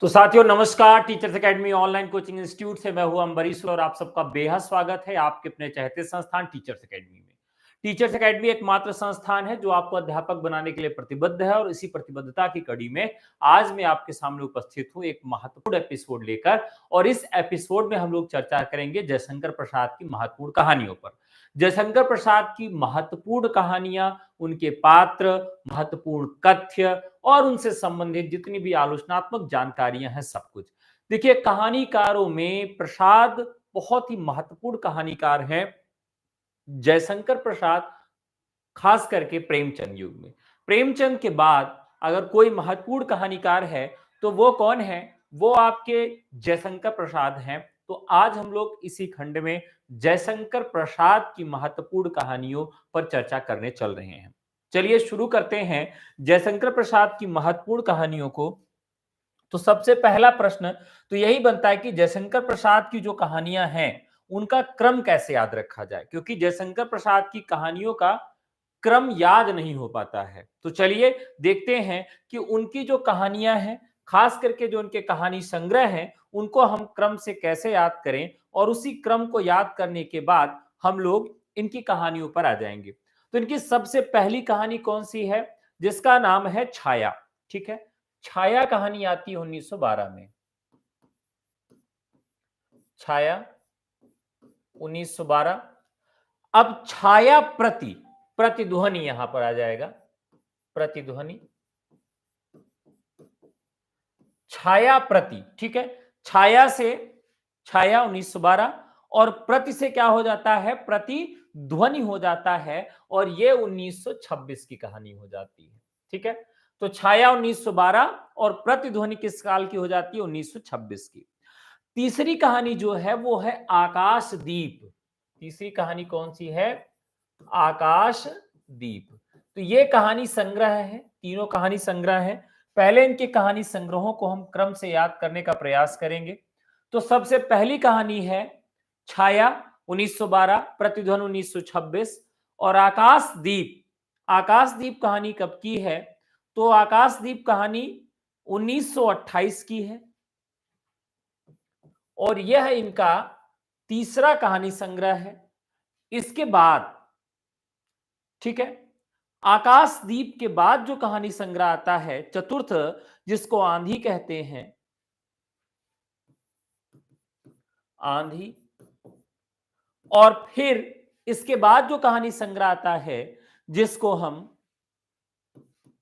तो साथियों नमस्कार। Teachers academy online coaching institute से मैं हूं अम्बरीश और आप सबका बेहद स्वागत है आपके अपने चहेते संस्थान टीचर्स एकेडमी में। टीचर्स एकेडमी एकमात्र संस्थान है जो आपको अध्यापक बनाने के लिए प्रतिबद्ध है और इसी प्रतिबद्धता की कड़ी में आज मैं आपके सामने उपस्थित हूं एक महत्वपूर्ण एपिसोड लेकर। और इस एपिसोड में हम लोग चर्चा करेंगे जयशंकर प्रसाद की महत्वपूर्ण कहानियों पर। जयशंकर प्रसाद की महत्वपूर्ण कहानियां, उनके पात्र, महत्वपूर्ण तथ्य और उनसे संबंधित जितनी भी आलोचनात्मक जानकारियां हैं, सब कुछ। देखिए, कहानीकारों में प्रसाद बहुत ही महत्वपूर्ण कहानीकार हैं। जयशंकर प्रसाद खास करके प्रेमचंद युग में, प्रेमचंद के बाद अगर कोई महत्वपूर्ण कहानीकार है तो वो कौन है? वो आपके जयशंकर प्रसाद हैं। तो आज हम लोग इसी खंड में जयशंकर प्रसाद की महत्वपूर्ण कहानियों पर चर्चा करने चल रहे हैं। चलिए शुरू करते हैं जयशंकर प्रसाद की महत्वपूर्ण कहानियों को। तो सबसे पहला प्रश्न तो यही बनता है कि जयशंकर प्रसाद की जो कहानियां हैं उनका क्रम कैसे याद रखा जाए, क्योंकि जयशंकर प्रसाद की कहानियों का क्रम याद नहीं हो पाता है। तो चलिए देखते हैं कि उनकी जो कहानियां हैं, खास करके जो उनके कहानी संग्रह हैं, उनको हम क्रम से कैसे याद करें और उसी क्रम को याद करने के बाद हम लोग इनकी कहानियों पर आ जाएंगे। तो इनकी सबसे पहली कहानी कौन सी है? जिसका नाम है छाया। ठीक है, छाया कहानी आती है 1912 में। छाया 1912। अब छाया प्रति, प्रतिध्वनि यहां पर आ जाएगा, प्रतिध्वनि, छाया प्रति। ठीक है, छाया से छाया 1912 और प्रति से क्या हो जाता है? प्रतिध्वनि हो जाता है और ये 1926 की कहानी हो जाती है। ठीक है, तो छाया 1912 और प्रतिध्वनि किस साल की हो जाती है? 1926 की। तीसरी कहानी जो है वो है आकाशदीप। तीसरी कहानी कौन सी है? आकाशदीप। तो ये कहानी संग्रह है, तीनों कहानी संग्रह है। पहले इनके कहानी संग्रहों को हम क्रम से याद करने का प्रयास करेंगे। तो सबसे पहली कहानी है छाया 1912, प्रतिध्वनि 1926 और आकाशदीप। आकाशदीप कहानी कब की है? तो आकाशदीप कहानी 1928 की है और यह इनका तीसरा कहानी संग्रह है। इसके बाद, ठीक है, आकाशदीप के बाद जो कहानी संग्रह आता है चतुर्थ, जिसको आंधी कहते हैं, आंधी। और फिर इसके बाद जो कहानी संग्रह आता है जिसको हम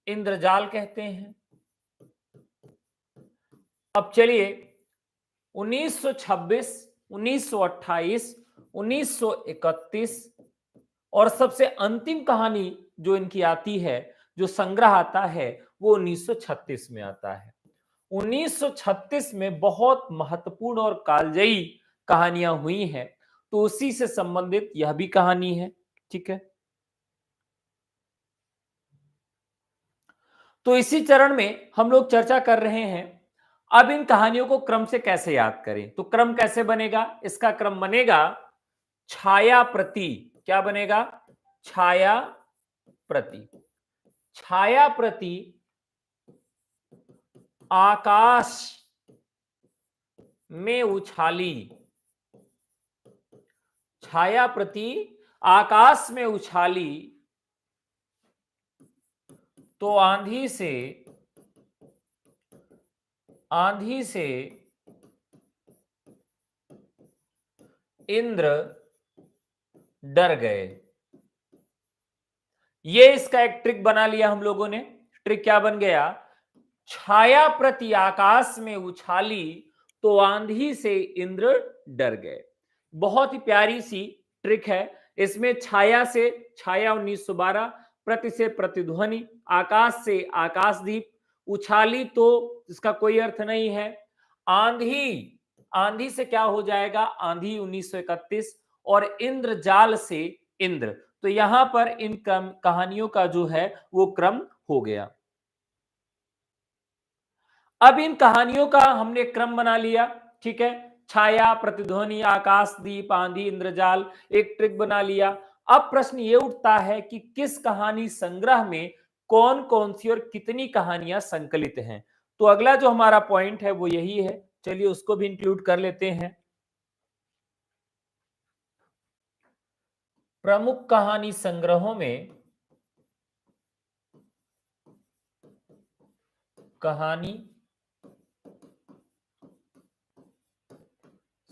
इंद्रजाल कहते हैं। अब चलिए 1926, 1928, 1931 और सबसे अंतिम कहानी जो इनकी आती है, जो संग्रह आता है, वो 1936 में आता है। 1936 में बहुत महत्वपूर्ण और कालजयी कहानियां हुई हैं, तो उसी से संबंधित यह भी कहानी है। ठीक है, तो इसी चरण में हम लोग चर्चा कर रहे हैं अब इन कहानियों को क्रम से कैसे याद करें। तो क्रम कैसे बनेगा? इसका क्रम बनेगा छाया प्रति। क्या बनेगा? छाया प्रति। छाया प्रति आकाश में उछाली। छाया प्रति आकाश में उछाली तो आंधी से इंद्र डर गए। ये इसका एक ट्रिक बना लिया हम लोगों ने। ट्रिक क्या बन गया? छाया प्रति आकाश में उछाली तो आंधी से इंद्र डर गए। बहुत ही प्यारी सी ट्रिक है। इसमें छाया से छाया 1912, प्रति से प्रतिध्वनि, आकाश से आकाशदीप, उछाली तो इसका कोई अर्थ नहीं है। आंधी, आंधी से क्या हो जाएगा? आंधी 1931 और इंद्रजाल से इंद्र। तो यहां पर इन कहानियों का जो है वो क्रम हो गया। अब इन कहानियों का हमने क्रम बना लिया। ठीक है, छाया, प्रतिध्वनि, आकाशदीप, आंधी, इंद्रजाल, एक ट्रिक बना लिया। अब प्रश्न ये उठता है कि किस कहानी संग्रह में कौन कौन सी और कितनी कहानियां संकलित हैं। तो अगला जो हमारा पॉइंट है वो यही है, चलिए उसको भी इंक्लूड कर लेते हैं। प्रमुख कहानी संग्रहों में कहानी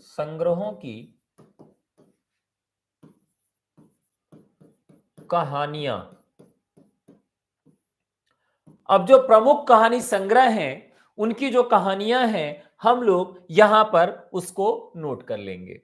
संग्रहों की कहानियां। अब जो प्रमुख कहानी संग्रह हैं उनकी जो कहानियां हैं हम लोग यहां पर उसको नोट कर लेंगे।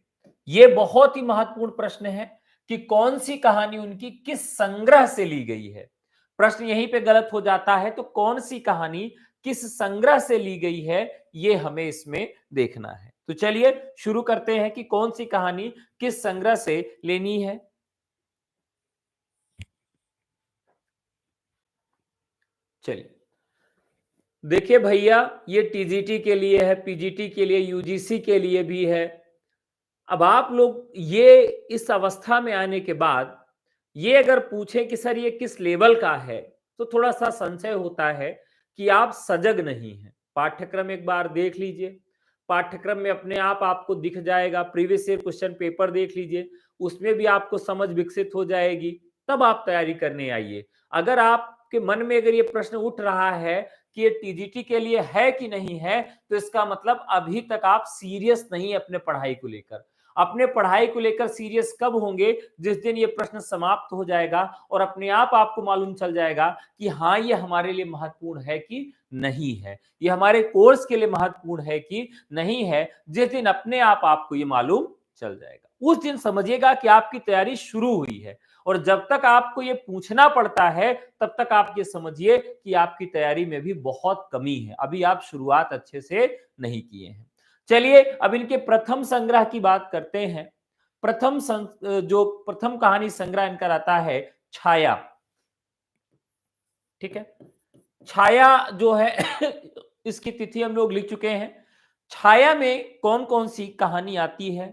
यह बहुत ही महत्वपूर्ण प्रश्न है कि कौन सी कहानी उनकी किस संग्रह से ली गई है। प्रश्न यहीं पे गलत हो जाता है, तो कौन सी कहानी किस संग्रह से ली गई है यह हमें इसमें देखना है। तो चलिए शुरू करते हैं कि कौन सी कहानी किस संग्रह से लेनी है। चलिए देखिए भैया, ये टीजीटी के लिए है, पीजीटी के लिए, यूजीसी के लिए भी है। अब आप लोग ये इस अवस्था में आने के बाद ये अगर पूछे कि सर ये किस लेवल का है, तो थोड़ा सा संशय होता है कि आप सजग नहीं हैं। पाठ्यक्रम एक बार देख लीजिए, पाठ्यक्रम में अपने आप आपको दिख जाएगा। प्रीवियस ईयर क्वेश्चन पेपर देख लीजिए, उसमें भी आपको समझ विकसित हो जाएगी, तब आप तैयारी करने आइए। अगर आपके मन में अगर ये प्रश्न उठ रहा है कि ये टीजीटी के लिए है कि नहीं है, तो इसका मतलब अभी तक आप सीरियस नहीं अपने पढ़ाई को लेकर। अपने पढ़ाई को लेकर सीरियस कब होंगे? जिस दिन ये प्रश्न समाप्त हो जाएगा और अपने आप आपको मालूम चल जाएगा कि हाँ, ये हमारे लिए महत्वपूर्ण है कि नहीं है, ये हमारे कोर्स के लिए महत्वपूर्ण है कि नहीं है। जिस दिन अपने आप आपको ये मालूम चल जाएगा, उस दिन समझिएगा कि आपकी तैयारी शुरू हुई है। और जब तक आपको ये पूछना पड़ता है, तब तक आप ये समझिए कि आपकी तैयारी में भी बहुत कमी है, अभी आप शुरुआत अच्छे से नहीं किए हैं। चलिए अब इनके प्रथम संग्रह की बात करते हैं। जो प्रथम कहानी संग्रह इनका रहता है छाया। ठीक है, छाया जो है इसकी तिथि हम लोग लिख चुके हैं। छाया में कौन कौन सी कहानी आती है?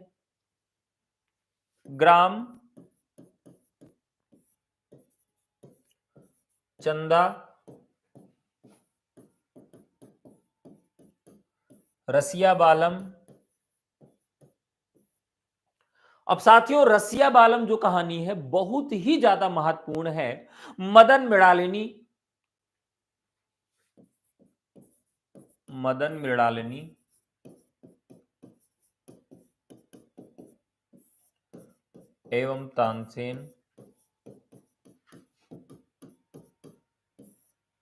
ग्राम, चंदा, रसिया बालम। अब साथियों, रसिया बालम जो कहानी है बहुत ही ज्यादा महत्वपूर्ण है। मदन मृणालिनी, मदन मृणालिनी एवं तानसेन।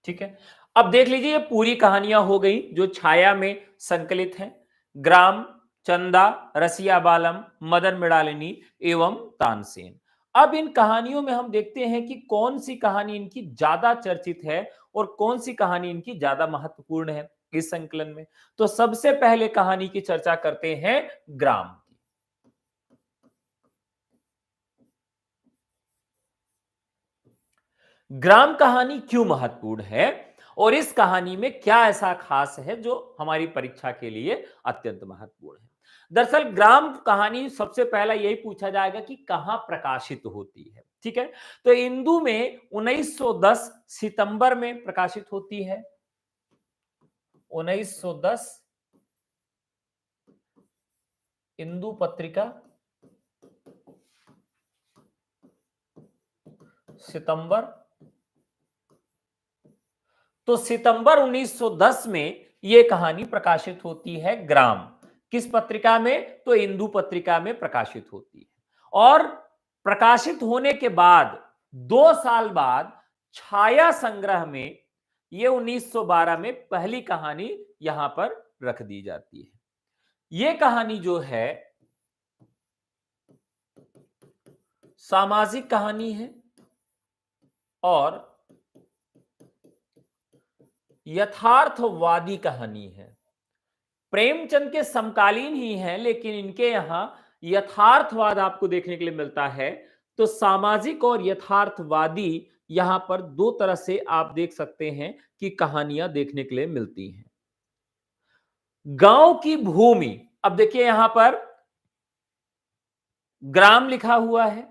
ठीक है, अब देख लीजिए ये पूरी कहानियां हो गई जो छाया में संकलित हैं। ग्राम, चंदा, रसिया बालम, मदन मृणालिनी एवं तानसेन। अब इन कहानियों में हम देखते हैं कि कौन सी कहानी इनकी ज्यादा चर्चित है और कौन सी कहानी इनकी ज्यादा महत्वपूर्ण है इस संकलन में। तो सबसे पहले कहानी की चर्चा करते हैं ग्राम। ग्राम कहानी क्यों महत्वपूर्ण है और इस कहानी में क्या ऐसा खास है जो हमारी परीक्षा के लिए अत्यंत महत्वपूर्ण है? दरअसल ग्राम कहानी सबसे पहला यही पूछा जाएगा कि कहां प्रकाशित होती है। ठीक है, तो इंदु में 1910 सितंबर में प्रकाशित होती है। 1910 इंदु पत्रिका, सितंबर। तो सितंबर 1910 में यह कहानी प्रकाशित होती है ग्राम। किस पत्रिका में? तो इंदु पत्रिका में प्रकाशित होती है। और प्रकाशित होने के बाद 2 साल बाद छाया संग्रह में यह 1912 में पहली कहानी यहां पर रख दी जाती है। यह कहानी जो है सामाजिक कहानी है और यथार्थवादी कहानी है। प्रेमचंद के समकालीन ही हैं, लेकिन इनके यहां यथार्थवाद आपको देखने के लिए मिलता है। तो सामाजिक और यथार्थवादी यहां पर दो तरह से आप देख सकते हैं कि कहानियां देखने के लिए मिलती हैं। गांव की भूमि, अब देखिए यहां पर ग्राम लिखा हुआ है,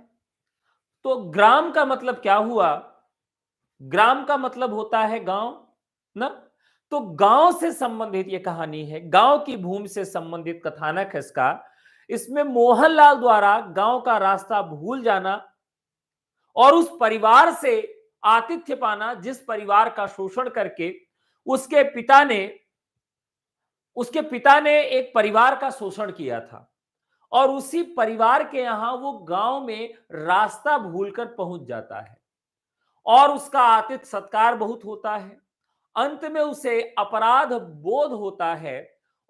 तो ग्राम का मतलब क्या हुआ? ग्राम का मतलब होता है गांव ना। तो गांव से संबंधित ये कहानी है, गांव की भूमि से संबंधित कथानक है इसका। इसमें मोहनलाल द्वारा गांव का रास्ता भूल जाना और उस परिवार से आतिथ्य पाना जिस परिवार का शोषण करके उसके पिता ने उसके पिता ने एक परिवार का शोषण किया था, और उसी परिवार के यहां वो गांव में रास्ता भूलकर पहुंच जाता है और उसका आतिथ्य सत्कार बहुत होता है। अंत में उसे अपराध बोध होता है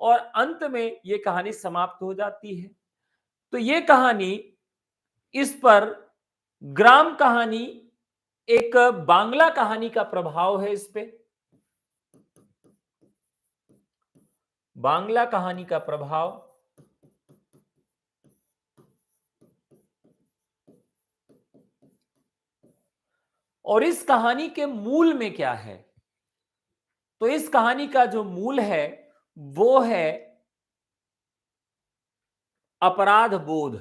और अंत में यह कहानी समाप्त हो जाती है। तो यह कहानी, इस पर ग्राम कहानी, एक बांग्ला कहानी का प्रभाव है इस पे, बांग्ला कहानी का प्रभाव। और इस कहानी के मूल में क्या है? तो इस कहानी का जो मूल है वो है अपराध बोध।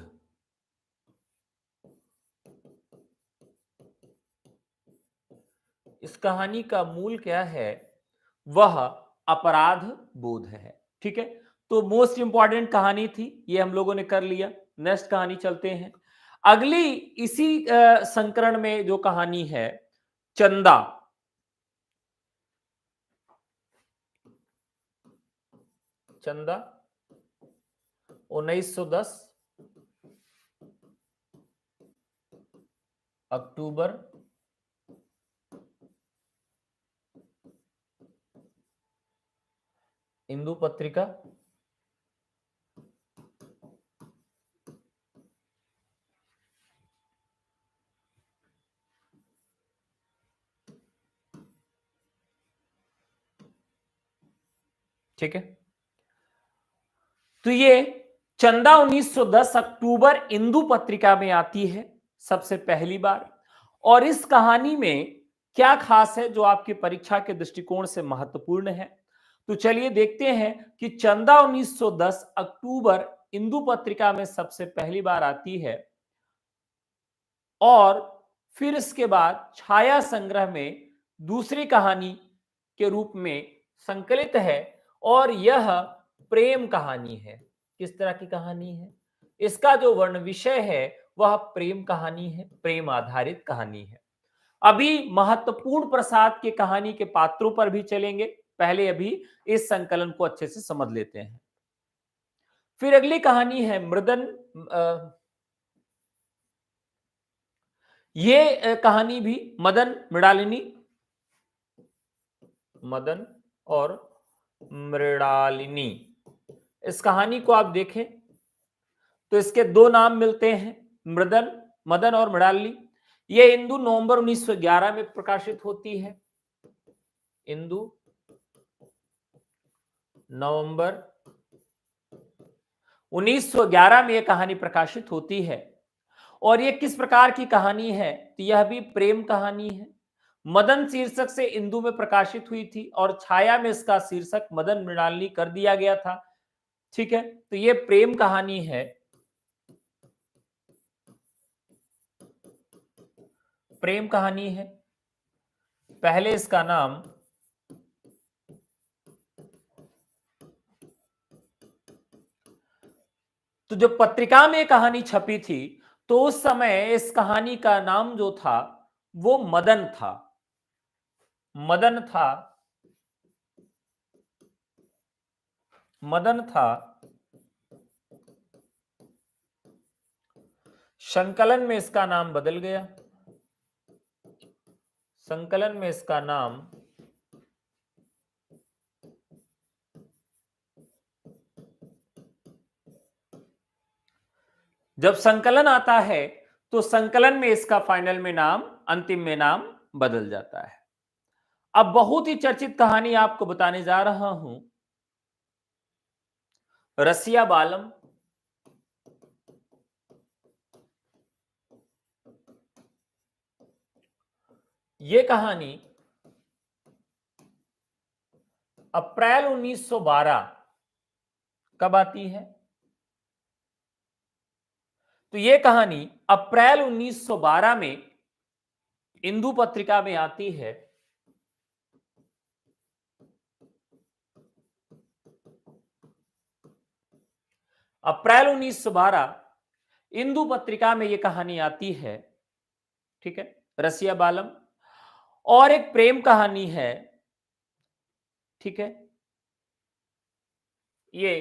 इस कहानी का मूल क्या है? वह अपराध बोध है। ठीक है, तो मोस्ट इंपॉर्टेंट कहानी थी, ये हम लोगों ने कर लिया। नेक्स्ट कहानी चलते हैं। अगली इसी संकरण में जो कहानी है, चंदा। चंदा 1910 अक्टूबर हिंदू पत्रिका। ठीक है, तो ये चंदा 1910 अक्टूबर हिंदू पत्रिका में आती है सबसे पहली बार। और इस कहानी में क्या खास है जो आपकी परीक्षा के दृष्टिकोण से महत्वपूर्ण है? तो चलिए देखते हैं कि चंदा 1910 अक्टूबर हिंदू पत्रिका में सबसे पहली बार आती है और फिर इसके बाद छाया संग्रह में दूसरी कहानी के रूप में संकलित है। और यह प्रेम कहानी है। किस तरह की कहानी है? इसका जो वर्ण विषय है वह प्रेम कहानी है, प्रेम आधारित कहानी है। अभी महत्वपूर्ण प्रसाद के कहानी के पात्रों पर भी चलेंगे, पहले अभी इस संकलन को अच्छे से समझ लेते हैं। फिर अगली कहानी है मृदन। ये कहानी भी मदन मृणालिनी, मदन और मृणालिनी। इस कहानी को आप देखें तो इसके दो नाम मिलते हैं, मृदन, मदन और मृणालिनी। ये हिंदू नवंबर 1911 में प्रकाशित होती है। हिंदू नवंबर 1911 में यह कहानी प्रकाशित होती है। और यह किस प्रकार की कहानी है? तो यह भी प्रेम कहानी है। मदन शीर्षक से हिंदू में प्रकाशित हुई थी और छाया में इसका शीर्षक मदन मृणालिनी कर दिया गया था। ठीक है, तो यह प्रेम कहानी है, प्रेम कहानी है। पहले इसका नाम तो जब पत्रिका में कहानी छपी थी तो उस समय इस कहानी का नाम जो था वो मदन था, मदन था, मदन था। संकलन में इसका नाम बदल गया, संकलन में इसका नाम जब संकलन आता है तो संकलन में इसका फाइनल में नाम, अंतिम में नाम बदल जाता है। अब बहुत ही चर्चित कहानी आपको बताने जा रहा हूं, रसिया बालम। यह कहानी अप्रैल 1912 कब आती है? तो यह कहानी अप्रैल 1912 में हिंदू पत्रिका में आती है। अप्रैल 1912 इंदु पत्रिका में यह कहानी आती है, ठीक है, रसिया बालम। और एक प्रेम कहानी है, ठीक है, ये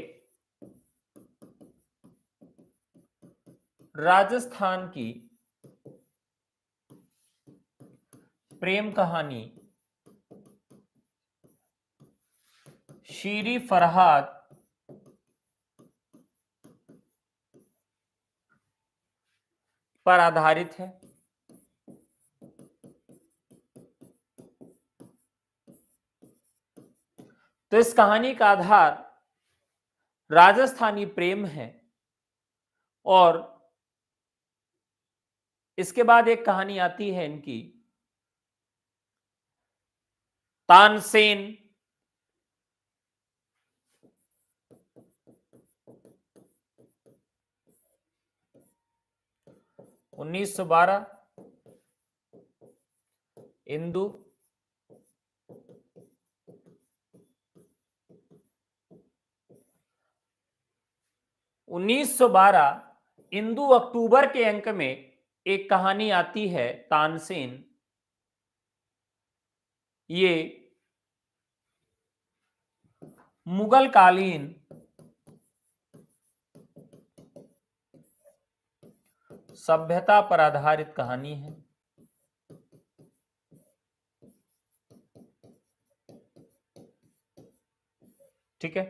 राजस्थान की प्रेम कहानी शीरी फरहाद पर आधारित है। तो इस कहानी का आधार राजस्थानी प्रेम है। और इसके बाद एक कहानी आती है इनकी तानसेन। 1912 इंदु 1912 इंदु अक्टूबर के अंक में एक कहानी आती है तानसेन। ये मुगल कालीन सभ्यता पर आधारित कहानी है। ठीक है,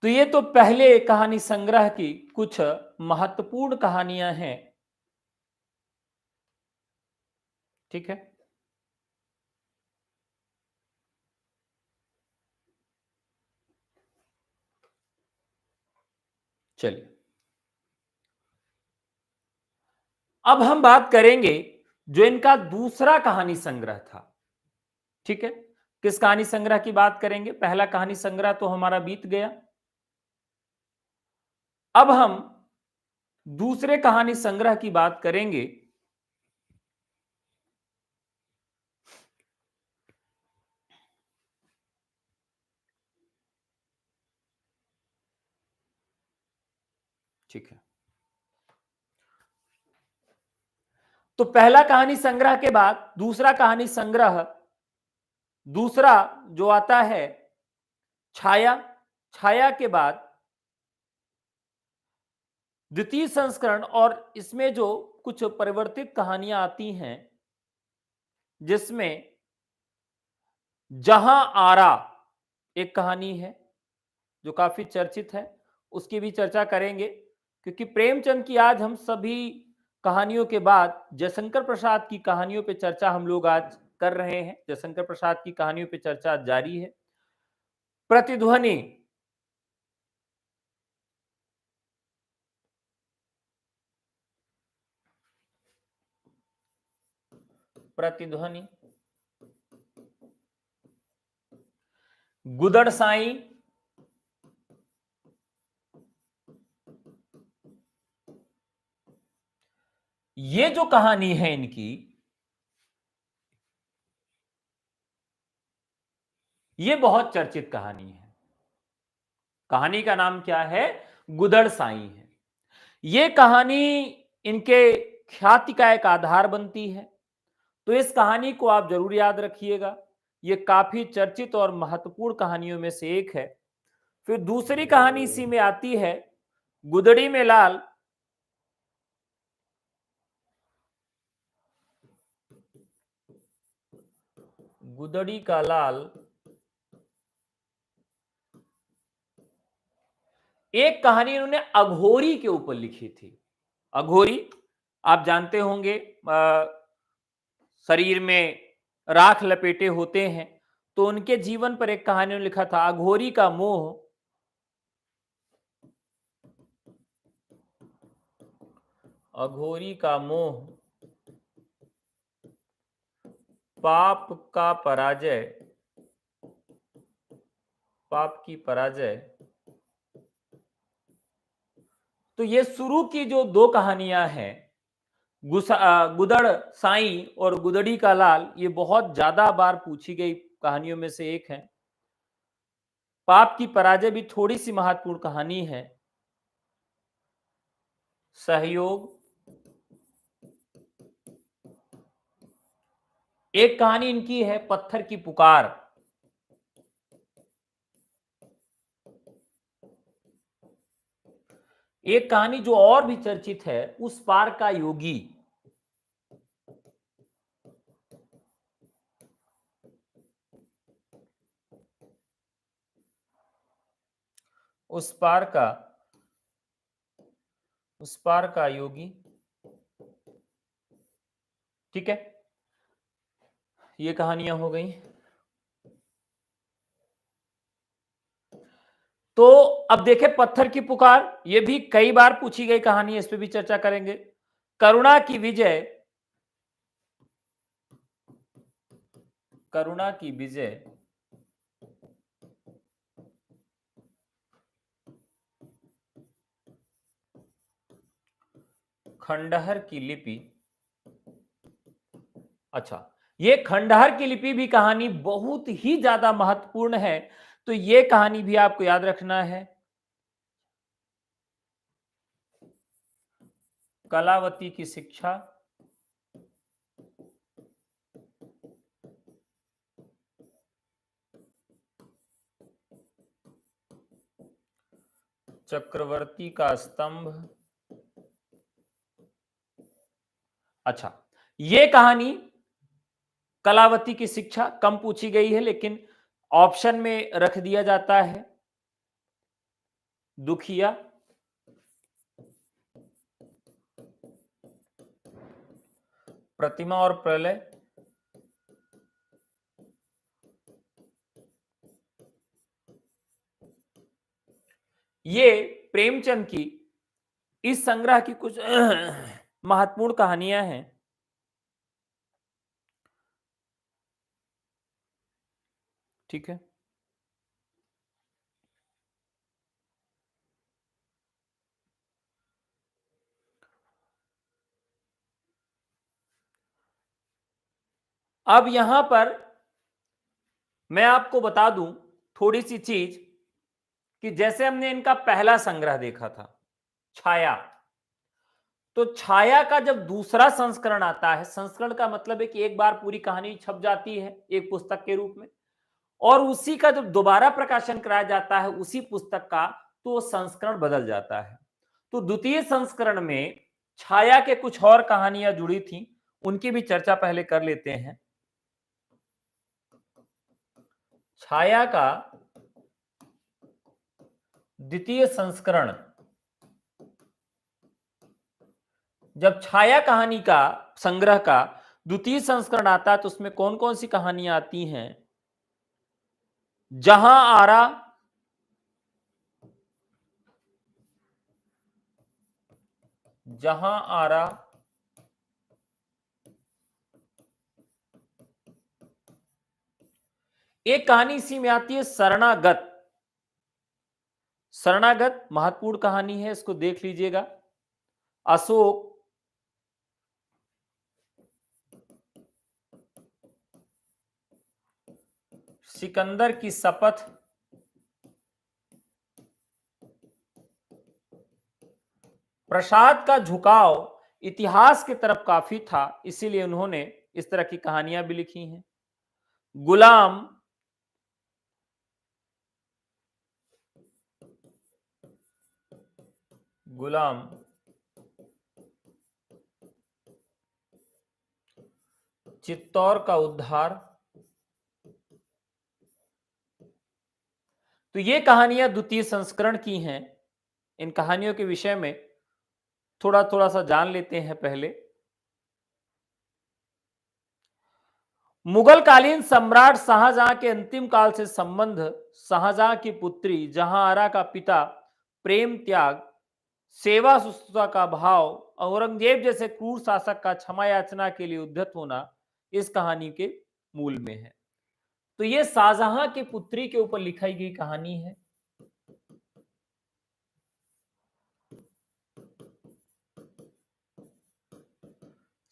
तो ये तो पहले कहानी संग्रह की कुछ महत्वपूर्ण कहानियां हैं। ठीक है, चलिए अब हम बात करेंगे जो इनका दूसरा कहानी संग्रह था। ठीक है, किस कहानी संग्रह की बात करेंगे? पहला कहानी संग्रह तो हमारा बीत गया। अब हम दूसरे कहानी संग्रह की बात करेंगे। ठीक है, तो पहला कहानी संग्रह के बाद दूसरा कहानी संग्रह, दूसरा जो आता है छाया। छाया के बाद द्वितीय संस्करण, और इसमें जो कुछ परिवर्तित कहानियां आती हैं, जिसमें जहां आरा एक कहानी है जो काफी चर्चित है, उसकी भी चर्चा करेंगे। क्योंकि प्रेमचंद की आज हम सभी कहानियों के बाद जयशंकर प्रसाद की कहानियों पे चर्चा हम लोग आज कर रहे हैं। जयशंकर प्रसाद की कहानियों पे चर्चा जारी है। प्रतिध्वनि, प्रतिध्वनि, गुदड़ साई, ये जो कहानी है इनकी, ये बहुत चर्चित कहानी है। कहानी का नाम क्या है? गुदड़ साई है। ये कहानी इनके ख्याति का एक आधार बनती है। तो इस कहानी को आप जरूर याद रखिएगा, ये काफी चर्चित और महत्वपूर्ण कहानियों में से एक है। फिर दूसरी कहानी इसी में आती है गुदड़ी में लाल। गुदड़ी का लाल एक कहानी इन्होंने अघोरी के ऊपर लिखी थी। अघोरी आप जानते होंगे, शरीर में राख लपेटे होते हैं, तो उनके जीवन पर एक कहानी ने लिखा था, अघोरी का मोह। अघोरी का मोह, पाप का पराजय, पाप की पराजय। तो ये शुरू की जो दो कहानियां हैं, गुदड़ साई और गुदड़ी का लाल, ये बहुत ज्यादा बार पूछी गई कहानियों में से एक है। पाप की पराजय भी थोड़ी सी महत्वपूर्ण कहानी है। सहयोग। एक कहानी इनकी है पत्थर की पुकार। एक कहानी जो और भी चर्चित है, उस पार का योगी। उस पार का, उस पार का योगी। ठीक है, ये कहानियां हो गई। तो अब देखें पत्थर की पुकार, ये भी कई बार पूछी गई कहानी है, इस पे भी चर्चा करेंगे। करुणा की विजय। करुणा की विजय। खंडहर की लिपि। अच्छा, ये खंडहर की लिपि भी कहानी बहुत ही ज्यादा महत्वपूर्ण है, तो ये कहानी भी आपको याद रखना है। कलावती की शिक्षा। चक्रवर्ती का स्तंभ। अच्छा, ये कहानी कलावती की शिक्षा कम पूछी गई है, लेकिन ऑप्शन में रख दिया जाता है। दुखिया। प्रतिमा और प्रलय। ये प्रेमचंद की इस संग्रह की कुछ महत्वपूर्ण कहानियां हैं। ठीक है, अब यहां पर मैं आपको बता दूं थोड़ी सी चीज, कि जैसे हमने इनका पहला संग्रह देखा था, छाया। तो छाया का जब दूसरा संस्करण आता है, संस्करण का मतलब है कि एक बार पूरी कहानी छप जाती है एक पुस्तक के रूप में, और उसी का जब दोबारा प्रकाशन कराया जाता है उसी पुस्तक का, तो संस्करण बदल जाता है। तो द्वितीय संस्करण में छाया के कुछ और कहानियां जुड़ी थी, उनकी भी चर्चा पहले कर लेते हैं। छाया का द्वितीय संस्करण, जब छाया कहानी का संग्रह का द्वितीय संस्करण आता है, तो उसमें कौन कौन सी कहानियां आती हैं? जहां आरा। जहां आरा। एक कहानी इसी में आती है शरणागत। शरणागत महत्वपूर्ण कहानी है, इसको देख लीजिएगा। अशोक। सिकंदर की शपथ। प्रसाद का झुकाव इतिहास की तरफ काफी था, इसीलिए उन्होंने इस तरह की कहानियां भी लिखी हैं। गुलाम। गुलाम। चित्तौर का उद्धार। तो ये कहानियां द्वितीय संस्करण की हैं। इन कहानियों के विषय में थोड़ा थोड़ा सा जान लेते हैं पहले। मुगल कालीन सम्राट शाहजहां के अंतिम काल से संबंध, शाहजहां की पुत्री जहांआरा का पिता, प्रेम त्याग, सेवा शुश्रूषा का भाव, औरंगजेब जैसे क्रूर शासक का क्षमा याचना के लिए उद्यत होना इस कहानी के मूल में है। तो ये शाहजहां की पुत्री के ऊपर लिखाई गई कहानी है।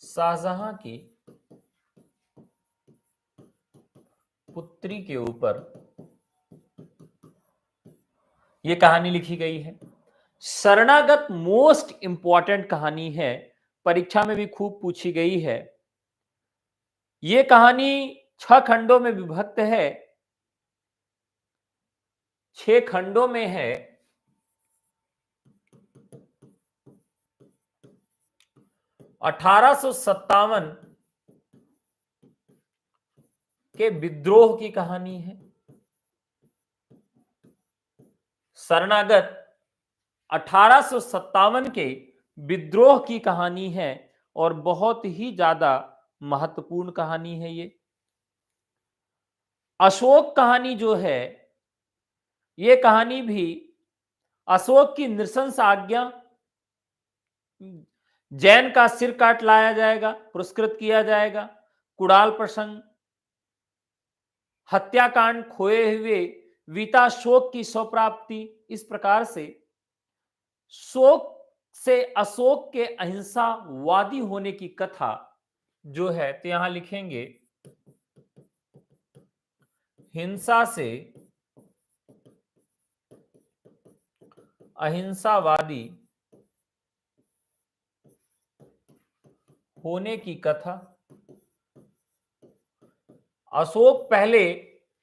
शाहजहां की पुत्री के ऊपर यह कहानी लिखी गई है। शरणागत मोस्ट इंपॉर्टेंट कहानी है, परीक्षा में भी खूब पूछी गई है। यह कहानी 6 खंडों में विभक्त है, 6 खंडों में है। 1857 के विद्रोह की कहानी है। शरणागत 1857 के विद्रोह की कहानी है और बहुत ही ज्यादा महत्वपूर्ण कहानी है ये। अशोक कहानी जो है, ये कहानी भी अशोक की नृशंस आज्ञा, जैन का सिर काट लाया जाएगा, पुरस्कृत किया जाएगा, कुड़ाल प्रसंग, हत्याकांड, खोए हुए वीता शोक की स्वप्राप्ति, इस प्रकार से शोक से अशोक के अहिंसावादी होने की कथा जो है, तो यहां लिखेंगे हिंसा से अहिंसावादी होने की कथा। अशोक पहले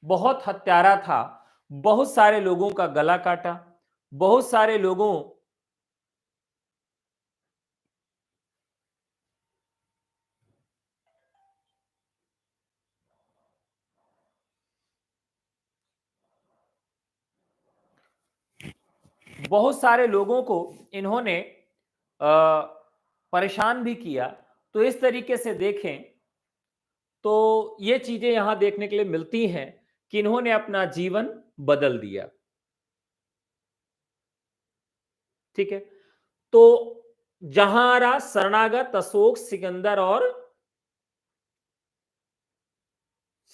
बहुत हत्यारा था, बहुत सारे लोगों का गला काटा, बहुत सारे लोगों बहुत सारे लोगों को इन्होंने परेशान भी किया। तो इस तरीके से देखें तो ये चीजें यहां देखने के लिए मिलती हैं कि इन्होंने अपना जीवन बदल दिया। ठीक है, तो जहारा, शरणागत, अशोक, सिकंदर और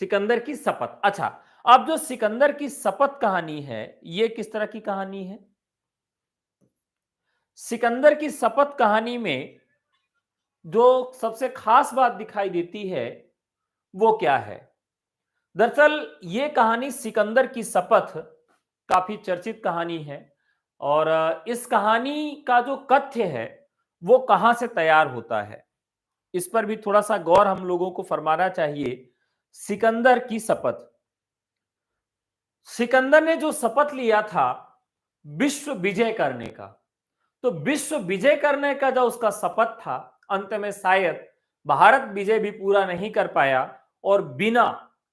सिकंदर की शपथ। अच्छा, अब जो सिकंदर की शपथ कहानी है, ये किस तरह की कहानी है? सिकंदर की शपथ कहानी में जो सबसे खास बात दिखाई देती है वो क्या है? दरअसल ये कहानी सिकंदर की शपथ काफी चर्चित कहानी है और इस कहानी का जो कथ्य है वो कहां से तैयार होता है, इस पर भी थोड़ा सा गौर हम लोगों को फरमाना चाहिए। सिकंदर की शपथ, सिकंदर ने जो शपथ लिया था विश्व विजय करने का, तो विश्व विजय करने का जो उसका शपथ था, अंत में शायद भारत विजय भी पूरा नहीं कर पाया और बिना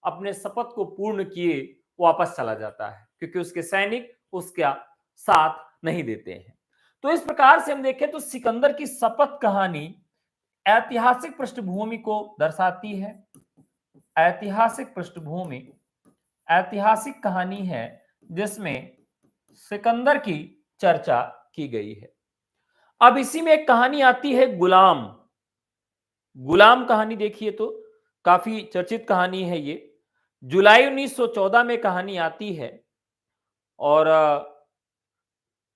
अपने शपथ को पूर्ण किए वापस चला जाता है, क्योंकि उसके सैनिक उसका साथ नहीं देते हैं। तो इस प्रकार से हम देखें तो सिकंदर की शपथ कहानी ऐतिहासिक पृष्ठभूमि को दर्शाती है। ऐतिहासिक पृष्ठभूमि, ऐतिहासिक कहानी है जिसमें सिकंदर की चर्चा की गई है। अब इसी में एक कहानी आती है गुलाम। गुलाम कहानी देखिए तो काफी चर्चित कहानी है ये। जुलाई 1914 में कहानी आती है और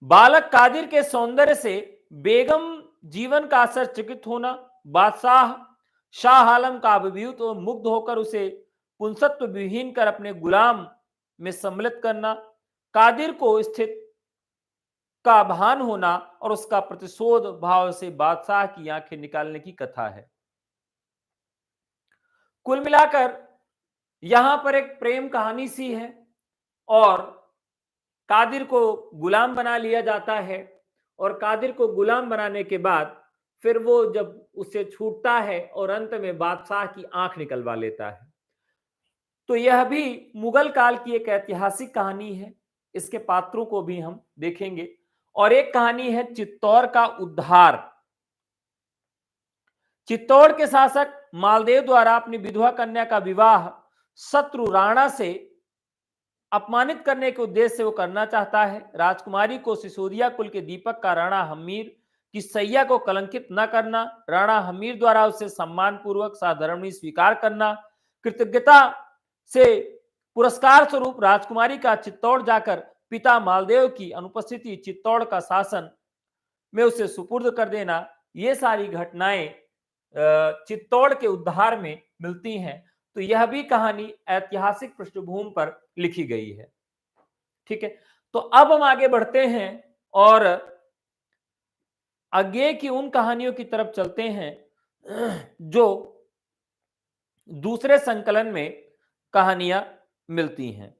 बालक कादिर के सौंदर्य से बेगम जीवन का असर चकित होना, बादशाह शाह आलम का अभिभूत और मुग्ध होकर उसे पुंसत्व विहीन कर अपने गुलाम में सम्मिलित करना, कादिर को स्थित का भान होना और उसका प्रतिशोध भाव से बादशाह की आंखें निकालने की कथा है। कुल मिलाकर यहां पर एक प्रेम कहानी सी है और कादिर को गुलाम बना लिया जाता है और कादिर को गुलाम बनाने के बाद फिर वो जब उससे छूटता है और अंत में बादशाह की आंख निकलवा लेता है। तो यह भी मुगल काल की एक ऐतिहासिक कहानी है, इसके पात्रों को भी हम देखेंगे। और एक कहानी है चित्तौड़ का उद्धार। चित्तौड़ के शासक मालदेव द्वारा अपनी विधवा कन्या का विवाह शत्रु राणा से अपमानित करने के उद्देश्य से वो करना चाहता है। राजकुमारी को सिसोदिया कुल के दीपक का राणा हमीर की सैया को कलंकित न करना, राणा हमीर द्वारा उसे सम्मान पूर्वक साधर्मणी स्वीकार करना, कृतज्ञता से पुरस्कार स्वरूप राजकुमारी का चित्तौड़ जाकर पिता मालदेव की अनुपस्थिति चित्तौड़ का शासन में उसे सुपुर्द कर देना, ये सारी घटनाएं चित्तौड़ के उद्धार में मिलती हैं। तो यह भी कहानी ऐतिहासिक पृष्ठभूमि पर लिखी गई है। ठीक है, तो अब हम आगे बढ़ते हैं और आगे की उन कहानियों की तरफ चलते हैं जो दूसरे संकलन में कहानियां मिलती हैं।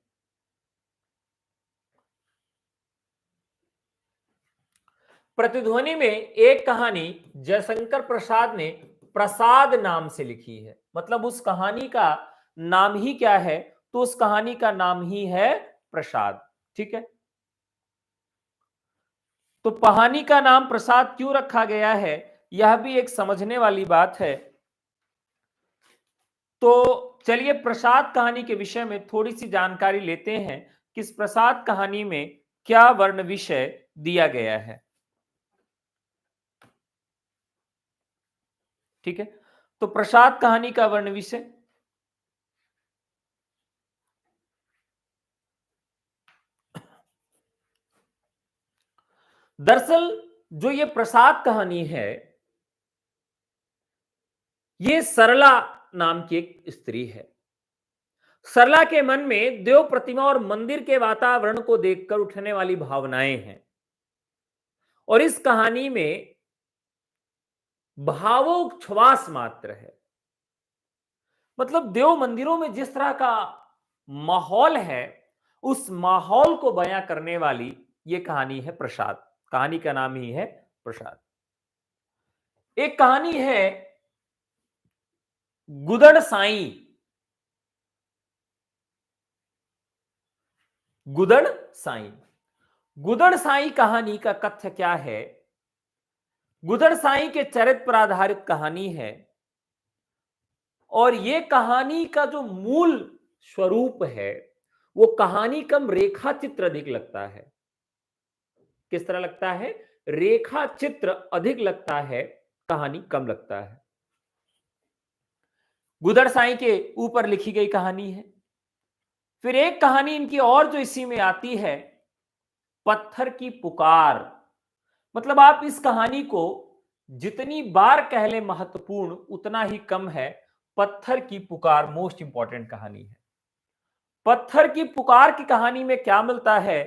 प्रतिध्वनि में एक कहानी जयशंकर प्रसाद ने प्रसाद नाम से लिखी है, मतलब उस कहानी का नाम ही क्या है, तो उस कहानी का नाम ही है प्रसाद। ठीक है, तो कहानी का नाम प्रसाद क्यों रखा गया है, यह भी एक समझने वाली बात है। तो चलिए प्रसाद कहानी के विषय में थोड़ी सी जानकारी लेते हैं कि इस प्रसाद कहानी में क्या वर्ण विषय दिया गया है। ठीक है, तो प्रसाद कहानी का वर्ण विषय, दरअसल जो ये प्रसाद कहानी है, ये सरला नाम की एक स्त्री है। सरला के मन में देव प्रतिमा और मंदिर के वातावरण को देखकर उठने वाली भावनाएं हैं, और इस कहानी में भावोच्छ्वास मात्र है। मतलब देव मंदिरों में जिस तरह का माहौल है, उस माहौल को बयां करने वाली ये कहानी है प्रसाद। कहानी का नाम ही है प्रसाद। एक कहानी है गुदड़ साईं। गुदड़ साईं, गुदड़ साईं कहानी का कथ्य क्या है? गुदड़ साईं के चरित्र पर आधारित कहानी है, और यह कहानी का जो मूल स्वरूप है वो कहानी कम रेखा चित्र अधिक लगता है। किस तरह लगता है? रेखा चित्र अधिक लगता है, कहानी कम लगता है। गुदड़ साईं के ऊपर लिखी गई कहानी है। फिर एक कहानी इनकी और जो इसी में आती है, पत्थर की पुकार। मतलब आप इस कहानी को जितनी बार कह लें महत्वपूर्ण उतना ही कम है। पत्थर की पुकार मोस्ट इंपॉर्टेंट कहानी है। पत्थर की पुकार की कहानी में क्या मिलता है?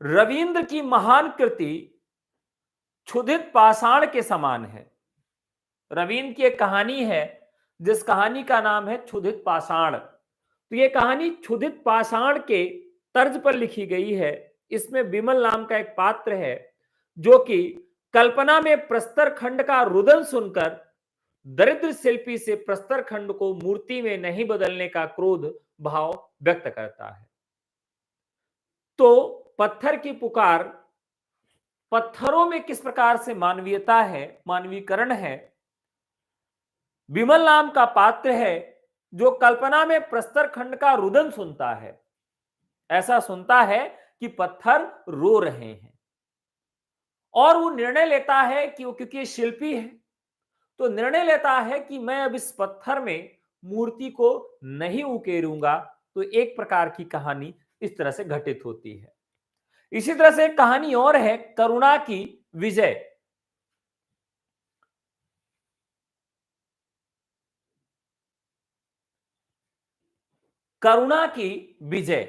रविंद्र की महान कृति क्षुधित पाषाण के समान है। रविंद्र की एक कहानी है जिस कहानी का नाम है क्षुधित पाषाण। तो यह कहानी क्षुधित पाषाण के तर्ज पर लिखी गई है। इसमें विमल नाम का एक पात्र है जो कि कल्पना में प्रस्तर खंड का रुदन सुनकर दरिद्र शिल्पी से प्रस्तर खंड को मूर्ति में नहीं बदलने का क्रोध भाव व्यक्त करता है। तो पत्थर की पुकार पत्थरों में किस प्रकार से मानवीयता है, मानवीकरण है। विमल नाम का पात्र है जो कल्पना में प्रस्तर खंड का रुदन सुनता है। ऐसा सुनता है कि पत्थर रो रहे हैं, और वो निर्णय लेता है कि वो, क्योंकि शिल्पी है, तो निर्णय लेता है कि मैं अब इस पत्थर में मूर्ति को नहीं उकेरूंगा। तो एक प्रकार की कहानी इस तरह से घटित होती है। इसी तरह से एक कहानी और है करुणा की विजय। करुणा की विजय।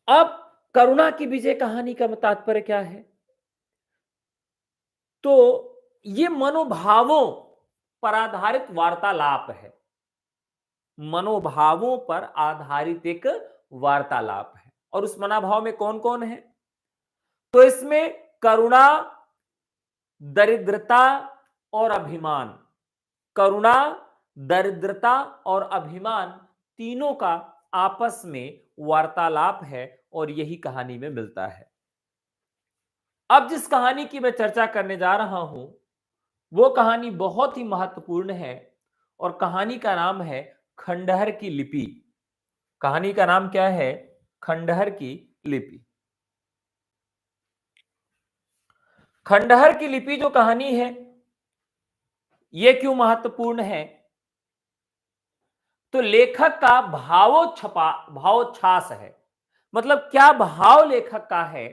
अब करुणा की विजय कहानी का तात्पर्य क्या है? तो ये मनोभावों पर आधारित वार्तालाप है। मनोभावों पर आधारित एक वार्तालाप है, और उस मनोभाव में कौन कौन है? तो इसमें करुणा, दरिद्रता और अभिमान। करुणा, दरिद्रता और अभिमान तीनों का आपस में वार्तालाप है, और यही कहानी में मिलता है। अब जिस कहानी की मैं चर्चा करने जा रहा हूं वो कहानी बहुत ही महत्वपूर्ण है, और कहानी का नाम है खंडहर की लिपि। कहानी का नाम क्या है? खंडहर की लिपि। खंडहर की लिपि जो कहानी है ये क्यों महत्वपूर्ण है? तो लेखक का भावोच्छ्वास है। मतलब क्या भाव लेखक का है?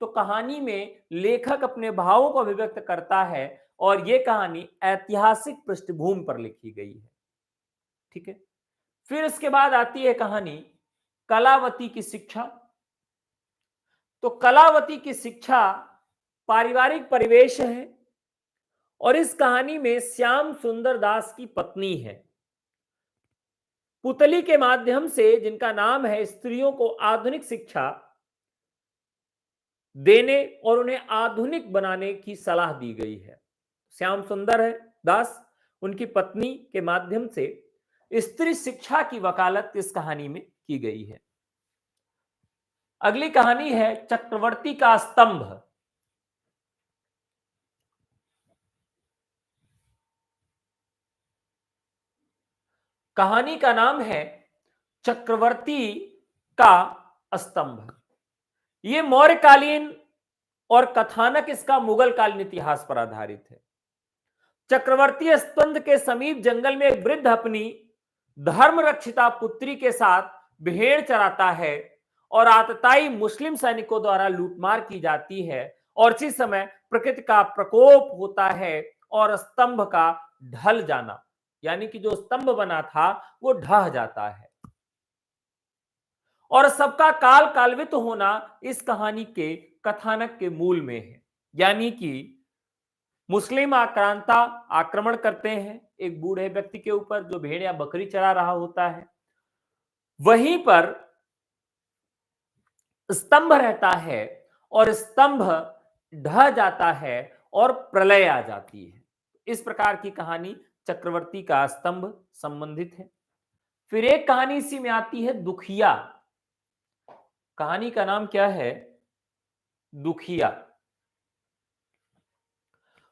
तो कहानी में लेखक अपने भावों को अभिव्यक्त करता है, और यह कहानी ऐतिहासिक पृष्ठभूमि पर लिखी गई है। ठीक है, फिर इसके बाद आती है कहानी कलावती की शिक्षा। तो कलावती की शिक्षा पारिवारिक परिवेश है और इस कहानी में श्याम सुंदर दास की पत्नी है। पुतली के माध्यम से, जिनका नाम है, स्त्रियों को आधुनिक शिक्षा देने और उन्हें आधुनिक बनाने की सलाह दी गई है। श्याम सुंदर है दास, उनकी पत्नी के माध्यम से स्त्री शिक्षा की वकालत इस कहानी में की गई है। अगली कहानी है चक्रवर्ती का स्तंभ। कहानी का नाम है चक्रवर्ती का स्तंभ। यह मौर्यकालीन और कथानक इसका मुगल कालीन इतिहास पर आधारित है। चक्रवर्ती स्तंभ के समीप जंगल में एक वृद्ध अपनी धर्म रक्षिता पुत्री के साथ भेड़ चराता है और आतताई मुस्लिम सैनिकों द्वारा लूटमार की जाती है और इसी समय प्रकृति का प्रकोप होता है और स्तंभ का ढल जाना, यानी कि जो स्तंभ बना था वो ढह जाता है और सबका काल कालवित होना इस कहानी के कथानक के मूल में है। यानी कि मुस्लिम आक्रांता आक्रमण करते हैं एक बूढ़े व्यक्ति के ऊपर जो भेड़ या बकरी चरा रहा होता है, वहीं पर स्तंभ रहता है और स्तंभ ढह जाता है और प्रलय आ जाती है। इस प्रकार की कहानी चक्रवर्ती का स्तंभ संबंधित है। फिर एक कहानी इसी में आती है दुखिया। कहानी का नाम क्या है? दुखिया।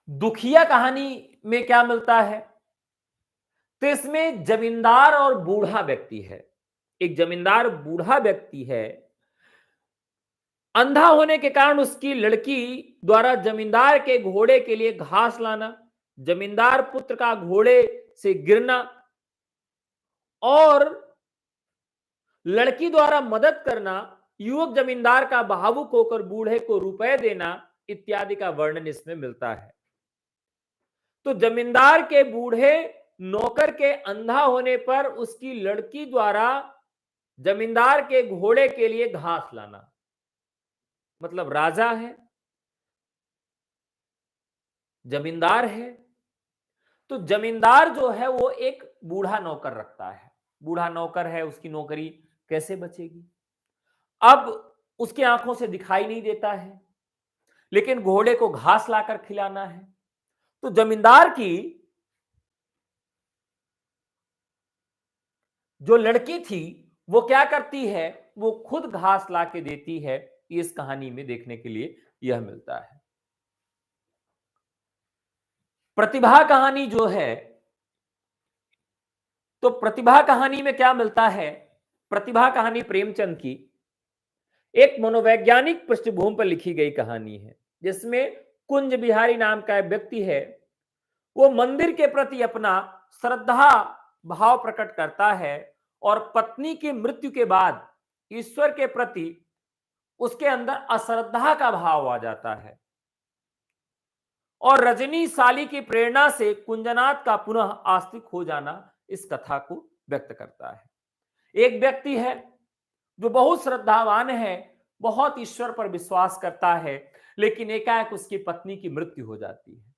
दुखिया कहानी में क्या मिलता है? तो इसमें जमींदार और बूढ़ा व्यक्ति है। एक जमींदार बूढ़ा व्यक्ति है, अंधा होने के कारण उसकी लड़की द्वारा जमींदार के घोड़े के लिए घास लाना, जमींदार पुत्र का घोड़े से गिरना और लड़की द्वारा मदद करना, युवक जमींदार का भावुक होकर बूढ़े को रुपए देना इत्यादि का वर्णन इसमें मिलता है। तो जमींदार के बूढ़े नौकर के अंधा होने पर उसकी लड़की द्वारा जमींदार के घोड़े के लिए घास लाना, मतलब राजा है, जमींदार है, तो जमींदार जो है वो एक बूढ़ा नौकर रखता है। बूढ़ा नौकर है, उसकी नौकरी कैसे बचेगी? अब उसकी आंखों से दिखाई नहीं देता है, लेकिन घोड़े को घास लाकर खिलाना है। तो जमींदार की जो लड़की थी वो क्या करती है? वो खुद घास ला के देती है। इस कहानी में देखने के लिए यह मिलता है। प्रतिभा कहानी जो है, तो प्रतिभा कहानी में क्या मिलता है? प्रतिभा कहानी प्रेमचंद की एक मनोवैज्ञानिक पृष्ठभूमि पर लिखी गई कहानी है, जिसमें कुंज बिहारी नाम का एक व्यक्ति है। वो मंदिर के प्रति अपना श्रद्धा भाव प्रकट करता है और पत्नी की मृत्यु के बाद ईश्वर के प्रति उसके अंदर अश्रद्धा का भाव आ जाता है और रजनी साली की प्रेरणा से कुंजनाथ का पुनः आस्तिक हो जाना इस कथा को व्यक्त करता है। एक व्यक्ति है जो बहुत श्रद्धावान है, बहुत ईश्वर पर विश्वास करता है, लेकिन एकाएक उसकी पत्नी की मृत्यु हो जाती है।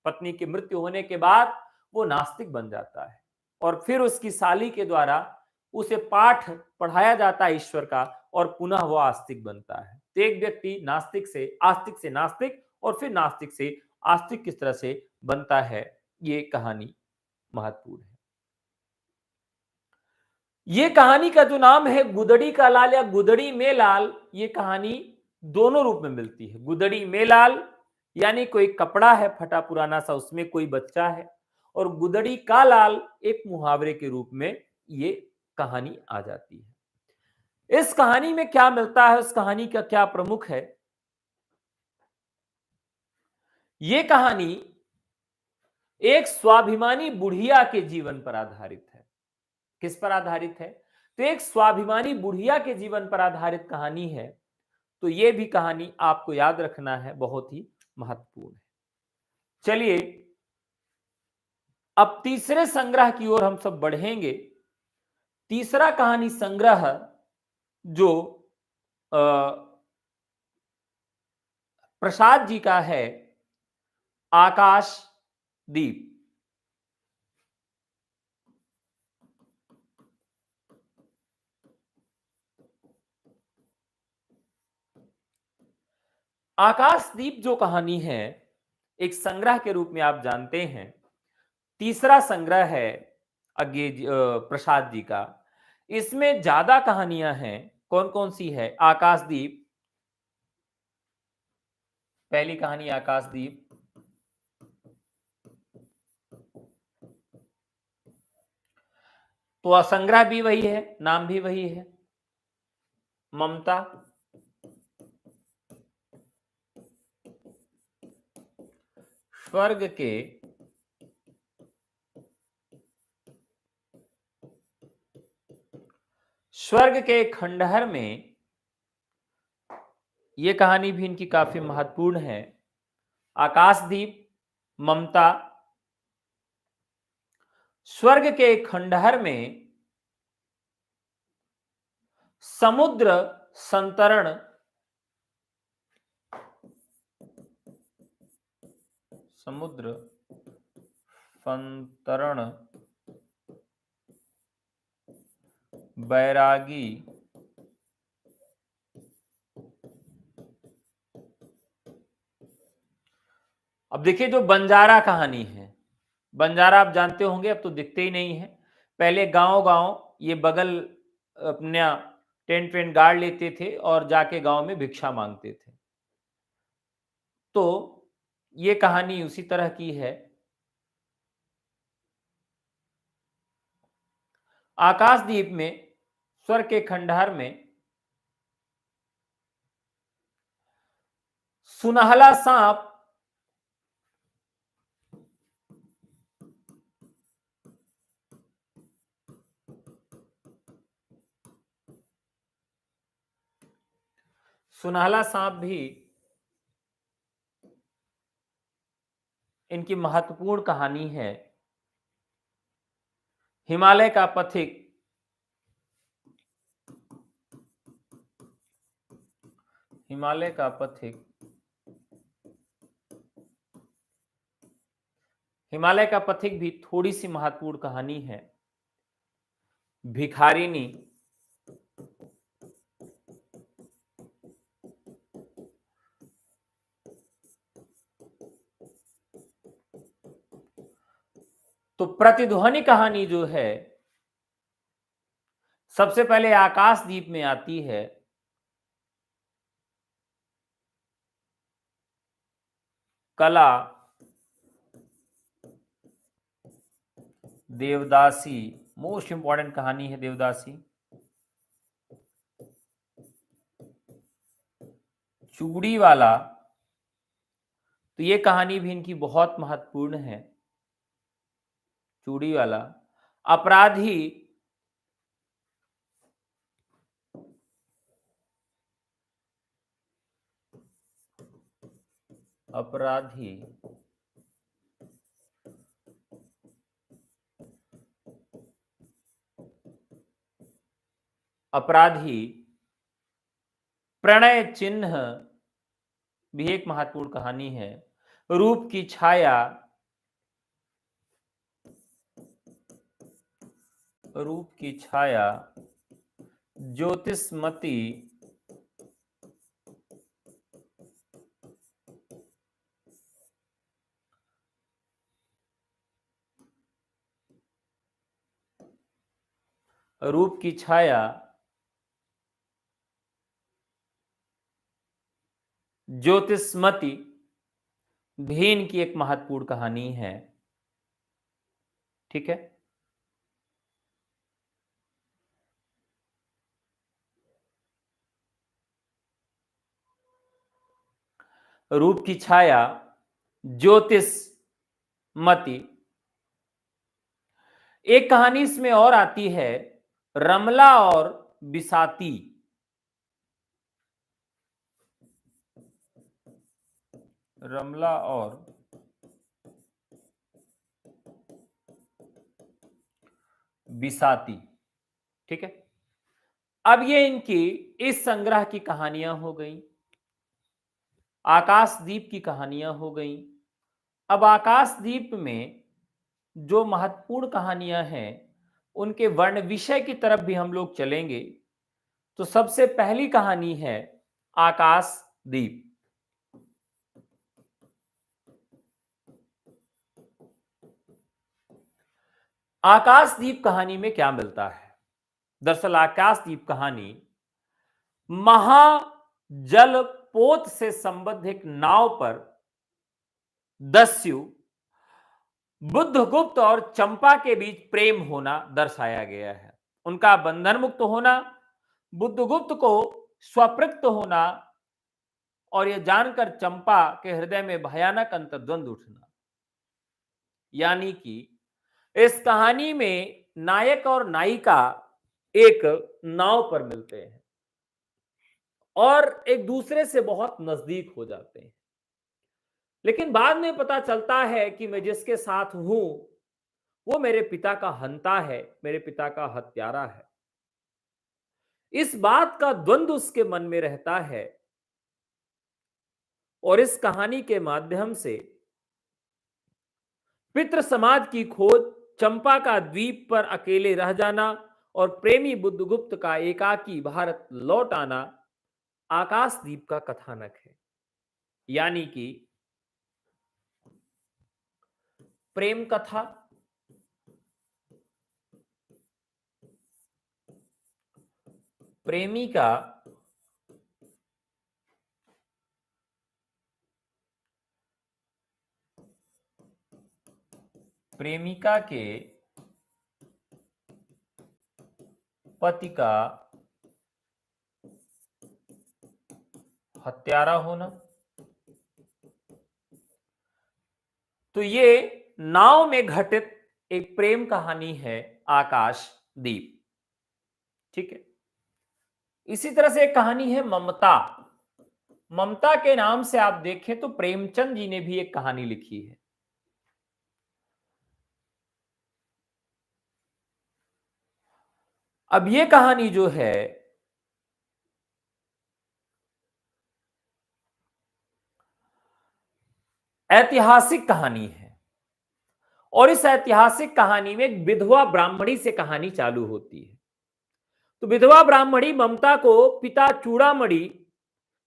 पत्नी की मृत्यु होने के बाद वो नास्तिक बन जाता है और फिर उसकी साली के द्वारा उसे पाठ पढ़ाया जाता है ईश्वर का और पुनः वो आस्तिक बनता है। तो एक व्यक्ति नास्तिक से आस्तिक से नास्तिक और फिर नास्तिक से आस्तिक किस तरह से बनता है, ये कहानी महत्वपूर्ण है। ये कहानी का जो नाम है गुदड़ी का लाल या गुदड़ी में लाल, ये कहानी दोनों रूप में मिलती है। गुदड़ी में लाल यानी कोई कपड़ा है फटा पुराना सा, उसमें कोई बच्चा है, और गुदड़ी का लाल एक मुहावरे के रूप में ये कहानी आ जाती है। इस कहानी में क्या मिलता है, उस कहानी का क्या प्रमुख है? ये कहानी एक स्वाभिमानी बुढ़िया के जीवन पर आधारित है। किस पर आधारित है? तो एक स्वाभिमानी बुढ़िया के जीवन पर आधारित कहानी है। तो यह भी कहानी आपको याद रखना है, बहुत ही महत्वपूर्ण है। चलिए अब तीसरे संग्रह की ओर हम सब बढ़ेंगे। तीसरा कहानी संग्रह जो प्रसाद जी का है आकाश दीप। आकाशदीप जो कहानी है एक संग्रह के रूप में आप जानते हैं, तीसरा संग्रह है प्रसाद जी का। इसमें ज्यादा कहानियां हैं। कौन कौन सी है? आकाशदीप, पहली कहानी आकाशदीप। तो संग्रह भी वही है, नाम भी वही है, ममता। स्वर्ग के खंडहर में, यह कहानी भी इनकी काफी महत्वपूर्ण है। आकाशदीप, ममता। स्वर्ग के खंडहर में समुद्र संतरण, समुद्र संतरण बैरागी अब देखिए जो बंजारा कहानी है, बंजारा आप जानते होंगे, अब तो दिखते ही नहीं है। पहले गांव गांव ये बगल अपना टेंट वेंट गाड़ लेते थे और जाके गांव में भिक्षा मांगते थे। तो ये कहानी उसी तरह की है। आकाशदीप में स्वर्ग के खंडहर में सुनहला सांप सुनहला सांप भी इनकी महत्वपूर्ण कहानी है। हिमालय का पथिक, हिमालय का पथिक, हिमालय का पथिक भी थोड़ी सी महत्वपूर्ण कहानी है। भिखारिनी, तो प्रतिध्वनि कहानी जो है सबसे पहले आकाशदीप में आती है। कला देवदासी, मोस्ट इंपॉर्टेंट कहानी है देवदासी। चूड़ी वाला, तो ये कहानी भी इनकी बहुत महत्वपूर्ण है। चूड़ी वाला। अपराधी, अपराधी अपराधी प्रणय चिन्ह भी एक महत्वपूर्ण कहानी है। रूप की छाया, रूप की छाया, ज्योतिषमती, रूप की छाया, ज्योतिषमती भी इनकी एक महत्वपूर्ण कहानी है। ठीक है। रूप की छाया, ज्योतिषमती। एक कहानी इसमें और आती है, रमला और बिसाती। रमला और बिसाती। ठीक है। अब ये इनकी इस संग्रह की कहानियां हो गई। आकाशदीप की कहानियां हो गई। अब आकाशदीप में जो महत्वपूर्ण कहानियां हैं उनके वर्ण विषय की तरफ भी हम लोग चलेंगे। तो सबसे पहली कहानी है आकाशदीप। आकाशदीप कहानी में क्या मिलता है? दरअसल आकाशदीप कहानी महाजलपोत से संबद्ध एक नाव पर दस्यु, बुद्धगुप्त और चंपा के बीच प्रेम होना दर्शाया गया है। उनका बंधन मुक्त होना, बुद्धगुप्त को स्वपृक्त होना और यह जानकर चंपा के हृदय में भयानक अंतर्द्वंद उठना। यानी कि इस कहानी में नायक और नायिका एक नाव पर मिलते हैं और एक दूसरे से बहुत नजदीक हो जाते हैं, लेकिन बाद में पता चलता है कि मैं जिसके साथ हूं वो मेरे पिता का हंता है, मेरे पिता का हत्यारा है। इस बात का द्वंद्व उसके मन में रहता है और इस कहानी के माध्यम से पितृ समाज की खोज, चंपा का द्वीप पर अकेले रह जाना और प्रेमी बुद्धगुप्त का एकाकी भारत लौट आना आकाशदीप का कथानक है। यानी कि प्रेम कथा, प्रेमिका प्रेमिका के पति का हत्यारा होना। तो ये नाव में घटित एक प्रेम कहानी है आकाशदीप। ठीक है। इसी तरह से एक कहानी है ममता। ममता के नाम से आप देखें तो प्रेमचंद जी ने भी एक कहानी लिखी है। अब ये कहानी जो है ऐतिहासिक कहानी है और इस ऐतिहासिक कहानी में एक विधवा ब्राह्मणी से कहानी चालू होती है। तो विधवा ब्राह्मणी ममता को पिता चूड़ामणि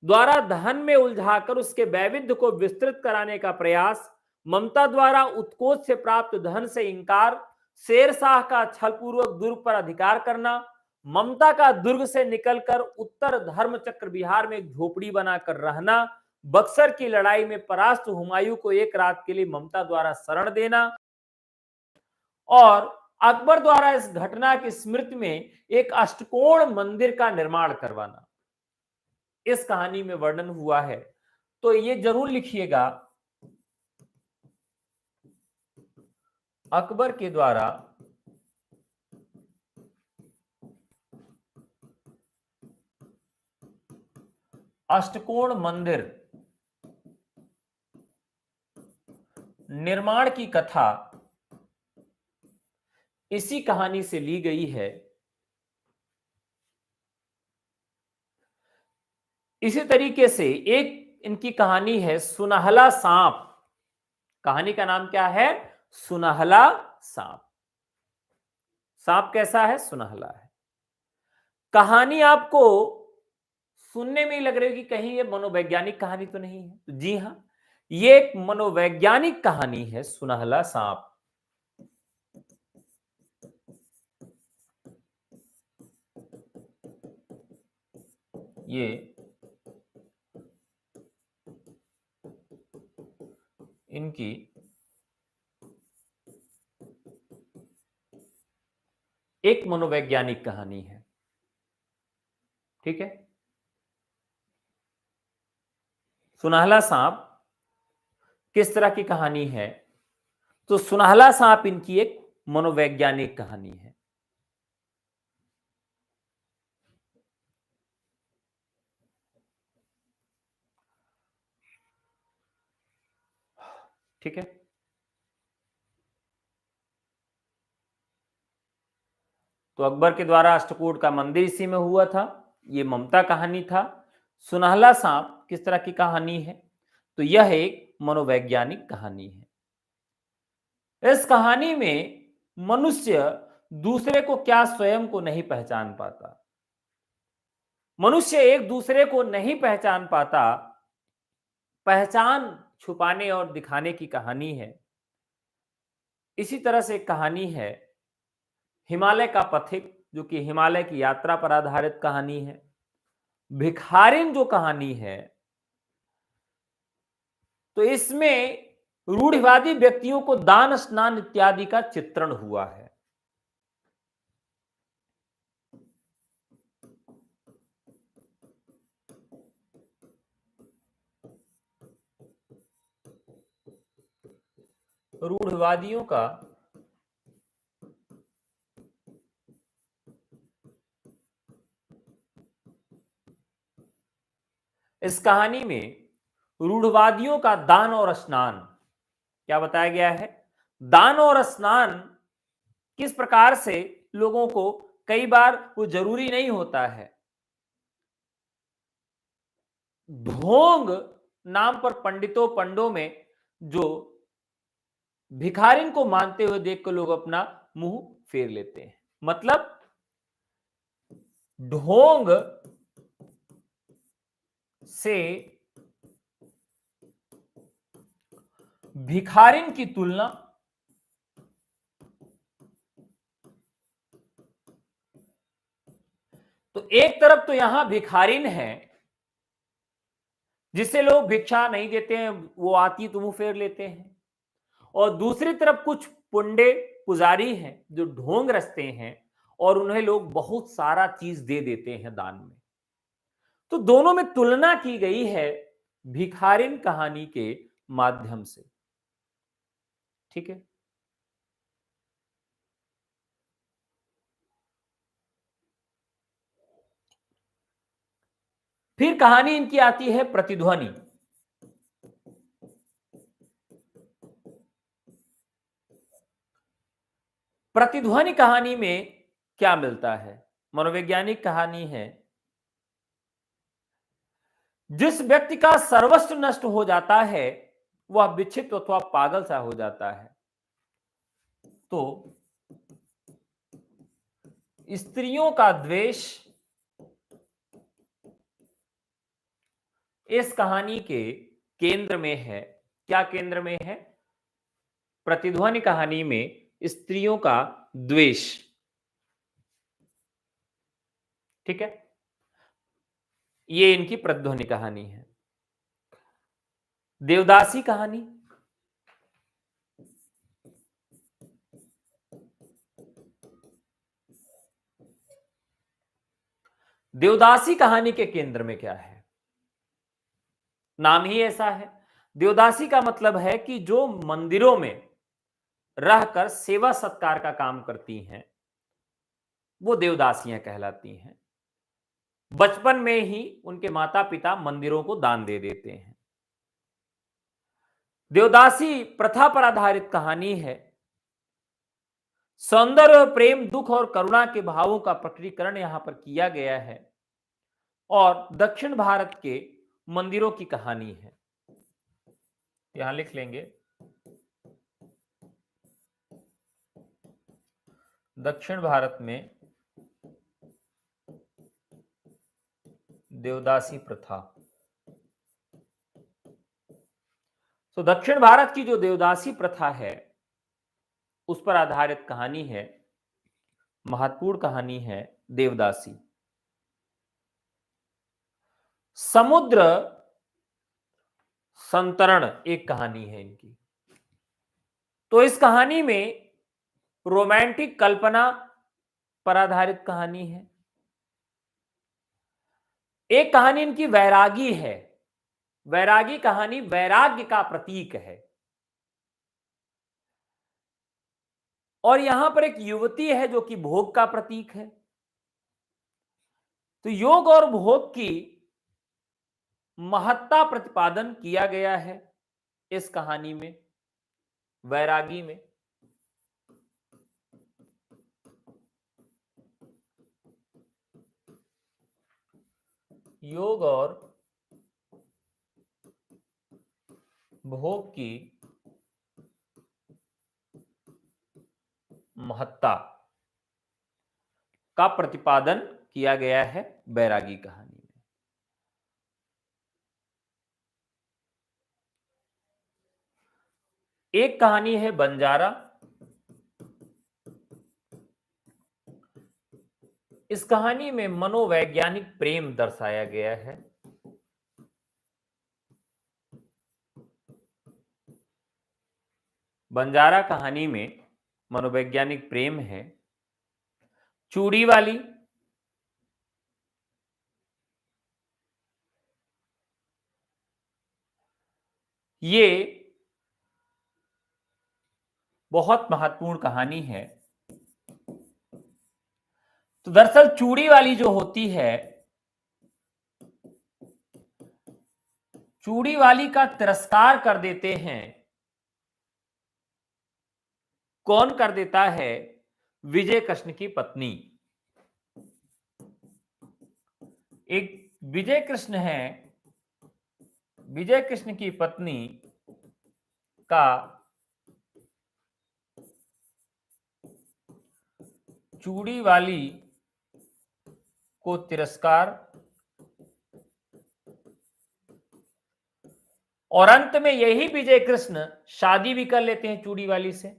द्वारा धन में उलझाकर उसके वैविध्य को विस्तृत कराने का प्रयास, ममता द्वारा उत्कोच से प्राप्त धन से इंकार, शेरशाह का छलपूर्वक दुर्ग पर अधिकार करना, ममता का दुर्ग से निकलकर उत्तर धर्मचक्र बिहार में एक झोपड़ी बनाकर रहना, बक्सर की लड़ाई में परास्त हुमायूं को एक रात के लिए ममता द्वारा शरण देना और अकबर द्वारा इस घटना की स्मृति में एक अष्टकोण मंदिर का निर्माण करवाना इस कहानी में वर्णन हुआ है। तो ये जरूर लिखिएगा, अकबर के द्वारा अष्टकोण मंदिर निर्माण की कथा इसी कहानी से ली गई है। इसी तरीके से एक इनकी कहानी है सुनहला सांप। कहानी का नाम क्या है? सुनहला सांप। सांप कैसा है? सुनहला है। कहानी आपको सुनने में ही लग रही है कि कहीं ये मनोवैज्ञानिक कहानी तो नहीं है। तो जी हां, ये एक मनोवैज्ञानिक कहानी है सुनहला सांप। ये इनकी एक मनोवैज्ञानिक कहानी है। ठीक है। सुनहला सांप किस तरह की कहानी है? तो सुनहला सांप इनकी एक मनोवैज्ञानिक कहानी है। ठीक है। तो अकबर के द्वारा अष्टकूट का मंदिर इसी में हुआ था। ये ममता कहानी था। सुनहला सांप किस तरह की कहानी है? तो यह एक मनोवैज्ञानिक कहानी है। इस कहानी में मनुष्य दूसरे को क्या स्वयं को नहीं पहचान पाता, मनुष्य एक दूसरे को नहीं पहचान पाता, पहचान छुपाने और दिखाने की कहानी है। इसी तरह से एक कहानी है हिमालय का पथिक, जो कि हिमालय की यात्रा पर आधारित कहानी है। भिखारिन जो कहानी है, तो इसमें रूढ़िवादी व्यक्तियों को दान स्नान इत्यादि का चित्रण हुआ है। रूढ़िवादियों का इस कहानी में रूढ़िवादियों का दान और स्नान क्या बताया गया है। दान और स्नान किस प्रकार से लोगों को, कई बार वो जरूरी नहीं होता है, ढोंग नाम पर पंडों में जो भिखारिन को मानते हुए देखकर लोग अपना मुंह फेर लेते हैं। मतलब ढोंग से भिखारिन की तुलना तो एक तरफ तो यहां भिखारिन है जिसे लोग भिक्षा नहीं देते हैं, वो आती तो मुंह फेर लेते हैं, और दूसरी तरफ कुछ पुंडे पुजारी हैं जो ढोंग रचते हैं और उन्हें लोग बहुत सारा चीज दे देते हैं दान में। तो दोनों में तुलना की गई है भिखारिन कहानी के माध्यम से। ठीक है, फिर कहानी इनकी आती है प्रतिध्वनि। प्रतिध्वनि कहानी में क्या मिलता है, मनोवैज्ञानिक कहानी है। जिस व्यक्ति का सर्वस्व नष्ट हो जाता है वह विक्षिप्त अथवा पागल सा हो जाता है। तो स्त्रियों का द्वेष इस कहानी के केंद्र में है। क्या केंद्र में है? प्रतिध्वनि कहानी में स्त्रियों का द्वेष। ठीक है, ये इनकी प्रतिध्वनि कहानी है। देवदासी कहानी, देवदासी कहानी के केंद्र में क्या है? नाम ही ऐसा है। देवदासी का मतलब है कि जो मंदिरों में रहकर सेवा सत्कार का काम करती हैं वो देवदासियां कहलाती हैं। बचपन में ही उनके माता पिता मंदिरों को दान दे देते हैं। देवदासी प्रथा पर आधारित कहानी है। सौंदर्य, प्रेम, दुख और करुणा के भावों का प्रकटीकरण यहां पर किया गया है और दक्षिण भारत के मंदिरों की कहानी है। यहां लिख लेंगे, दक्षिण भारत में देवदासी प्रथा। तो दक्षिण भारत की जो देवदासी प्रथा है उस पर आधारित कहानी है, महत्वपूर्ण कहानी है देवदासी। समुद्र संतरण एक कहानी है इनकी। तो इस कहानी में रोमांटिक कल्पना पर आधारित कहानी है। एक कहानी इनकी वैरागी है। वैरागी कहानी वैराग्य का प्रतीक है। और यहां पर एक युवती है जो कि भोग का प्रतीक है। तो योग और भोग की महत्ता प्रतिपादन किया गया है इस कहानी में, वैरागी में। योग और भोग की महत्ता का प्रतिपादन किया गया है बैरागी कहानी में। एक कहानी है बंजारा। इस कहानी में मनोवैज्ञानिक प्रेम दर्शाया गया है। बंजारा कहानी में मनोवैज्ञानिक प्रेम है। चूड़ी वाली ये बहुत महत्वपूर्ण कहानी है। तो दरअसल चूड़ी वाली जो होती है, चूड़ी वाली का तिरस्कार कर देते हैं। कौन कर देता है? विजय कृष्ण की पत्नी। एक विजय कृष्ण है, विजय कृष्ण की पत्नी का चूड़ी वाली को तिरस्कार, और अंत में यही विजय कृष्ण शादी भी कर लेते हैं चूड़ी वाली से।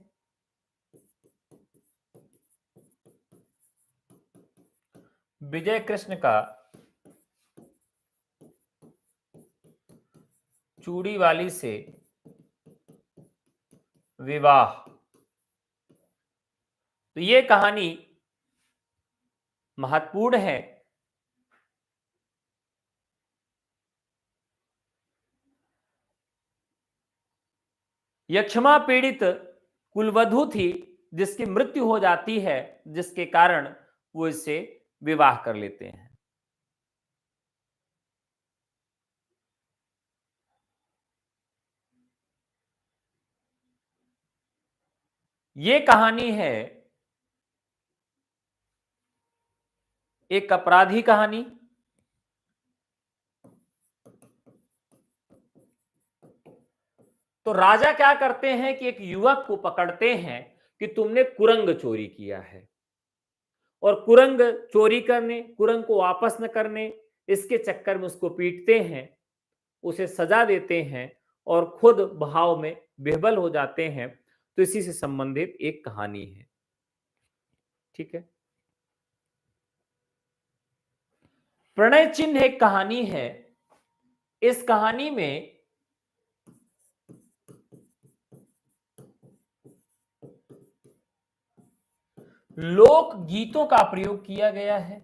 विजय कृष्ण का चूड़ी वाली से विवाह। तो ये कहानी महत्वपूर्ण है। यक्षमा पीड़ित कुलवधू थी जिसकी मृत्यु हो जाती है, जिसके कारण वो इससे विवाह कर लेते हैं। ये कहानी है एक अपराधी कहानी। तो राजा क्या करते हैं कि एक युवक को पकड़ते हैं कि तुमने कुरंग चोरी किया है, और कुरंग चोरी करने, कुरंग को वापस न करने, इसके चक्कर में उसको पीटते हैं, उसे सजा देते हैं और खुद भाव में विह्वल हो जाते हैं। तो इसी से संबंधित एक कहानी है। ठीक है। प्रणय चिन्ह एक कहानी है। इस कहानी में लोक गीतों का प्रयोग किया गया है।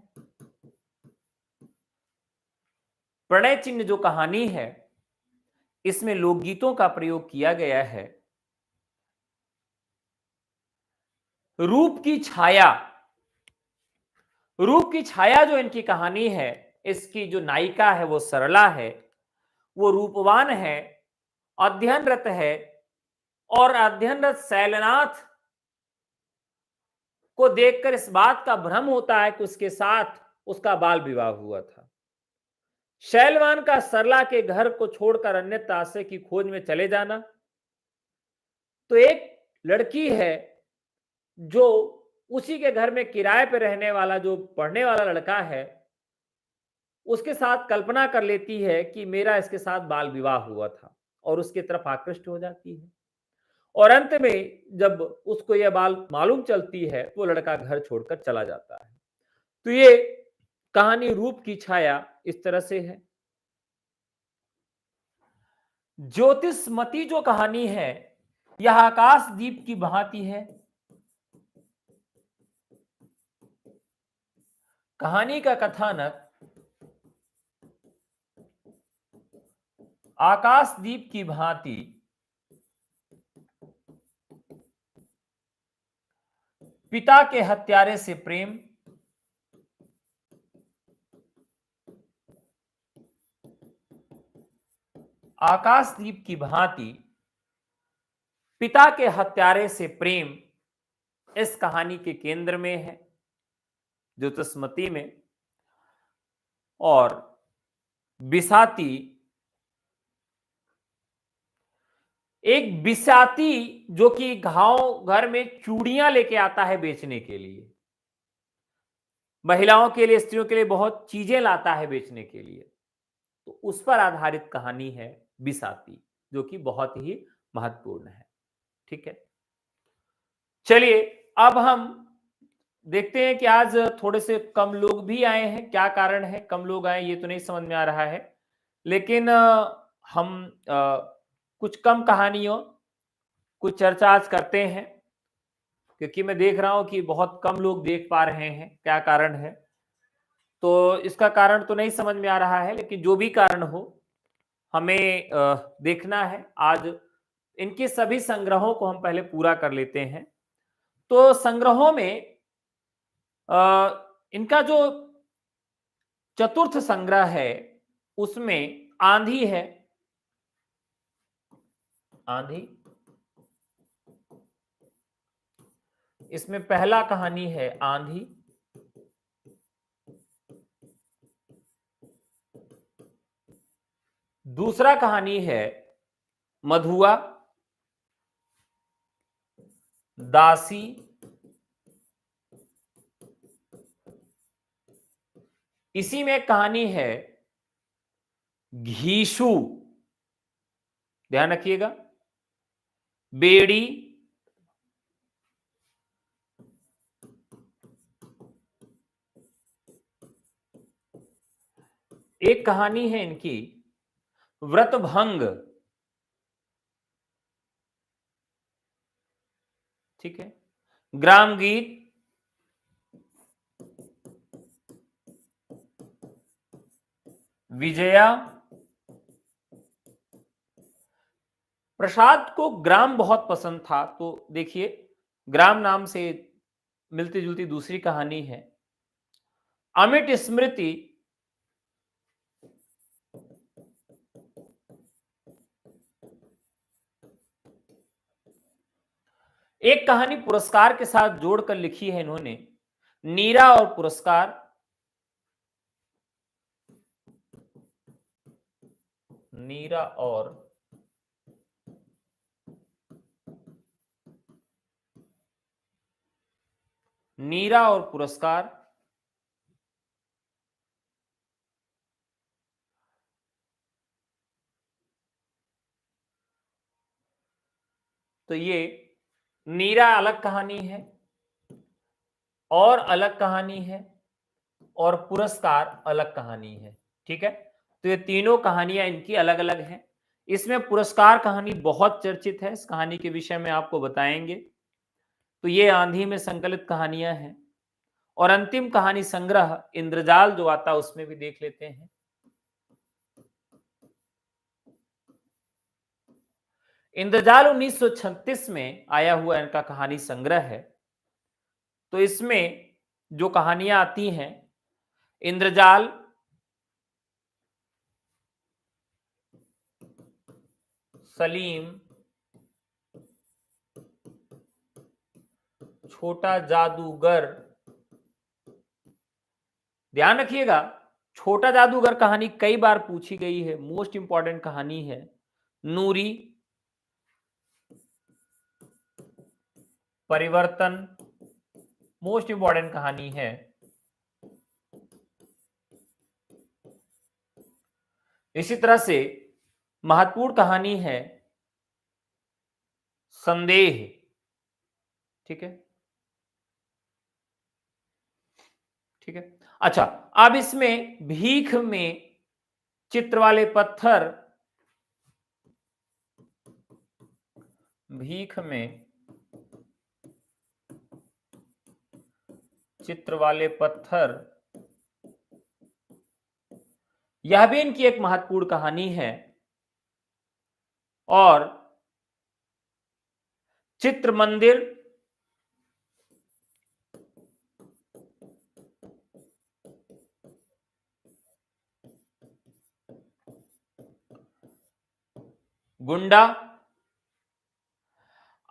प्रणय चिन्ह जो कहानी है, इसमें लोकगीतों का प्रयोग किया गया है। रूप की छाया, रूप की छाया जो इनकी कहानी है, इसकी जो नायिका है वो सरला है। वो रूपवान है, अध्ययनरत है, और अध्ययनरत शैलनाथ को देखकर इस बात का भ्रम होता है कि उसके साथ उसका बाल विवाह हुआ था। शैलवान का सरला के घर को छोड़कर अन्यत्र आश्रय की खोज में चले जाना। तो एक लड़की है जो उसी के घर में किराए पर रहने वाला जो पढ़ने वाला लड़का है, उसके साथ कल्पना कर लेती है कि मेरा इसके साथ बाल विवाह हुआ था, और उसकी तरफ आकृष्ट हो जाती है। और अंत में जब उसको यह बात मालूम चलती है, वो लड़का घर छोड़कर चला जाता है। तो ये कहानी रूप की छाया इस तरह से है। ज्योतिषमती जो कहानी है, यह आकाशदीप की भांति है। कहानी का कथानक आकाशदीप की भांति पिता के हत्यारे से प्रेम, आकाशदीप की भांति पिता के हत्यारे से प्रेम इस कहानी के केंद्र में है, ज्योतिषमती में। और बिसाती एक बिसाती जो कि गांव घर में चूड़ियां लेके आता है बेचने के लिए, महिलाओं के लिए, स्त्रियों के लिए बहुत चीजें लाता है बेचने के लिए। तो उस पर आधारित कहानी है बिसाती, जो कि बहुत ही महत्वपूर्ण है। ठीक है, चलिए अब हम देखते हैं कि आज थोड़े से कम लोग भी आए हैं। क्या कारण है कम लोग आए, ये तो नहीं समझ में आ रहा है, लेकिन हम कुछ कम कहानियों कुछ चर्चा आज करते हैं, क्योंकि मैं देख रहा हूं कि बहुत कम लोग देख पा रहे हैं। क्या कारण है, तो इसका कारण तो नहीं समझ में आ रहा है, लेकिन जो भी कारण हो हमें देखना है। आज इनके सभी संग्रहों को हम पहले पूरा कर लेते हैं। तो संग्रहों में इनका जो चतुर्थ संग्रह है उसमें आंधी है। आंधी, इसमें पहला कहानी है आंधी। दूसरा कहानी है मधुआ, दासी, इसी में एक कहानी है घीशू, ध्यान रखिएगा, बेड़ी, एक कहानी है इनकी व्रतभंग। ठीक है, ग्राम गीत, विजया। प्रसाद को ग्राम बहुत पसंद था, तो देखिए ग्राम नाम से मिलती जुलती दूसरी कहानी है अमिट स्मृति। एक कहानी पुरस्कार के साथ जोड़कर लिखी है इन्होंने, नीरा और पुरस्कार। नीरा और पुरस्कार। तो ये नीरा अलग कहानी है और अलग कहानी है, और पुरस्कार अलग कहानी है। ठीक है, तो ये तीनों कहानियां इनकी अलग अलग हैं। इसमें पुरस्कार कहानी बहुत चर्चित है, इस कहानी के विषय में आपको बताएंगे। तो ये आंधी में संकलित कहानियां हैं। और अंतिम कहानी संग्रह इंद्रजाल जो आता है उसमें भी देख लेते हैं। इंद्रजाल 1936 में आया हुआ इनका कहानी संग्रह है। तो इसमें जो कहानियां आती हैं, इंद्रजाल, सलीम, छोटा जादूगर। ध्यान रखिएगा, छोटा जादूगर कहानी कई बार पूछी गई है, मोस्ट इंपॉर्टेंट कहानी है। नूरी, परिवर्तन, मोस्ट इंपॉर्टेंट कहानी है। इसी तरह से महत्वपूर्ण कहानी है संदेह। ठीक है, ठीक है। अच्छा, अब इसमें भीख में चित्र वाले पत्थर, भीख में चित्र वाले पत्थर, यह भी इनकी एक महत्वपूर्ण कहानी है। और चित्र मंदिर, गुंडा,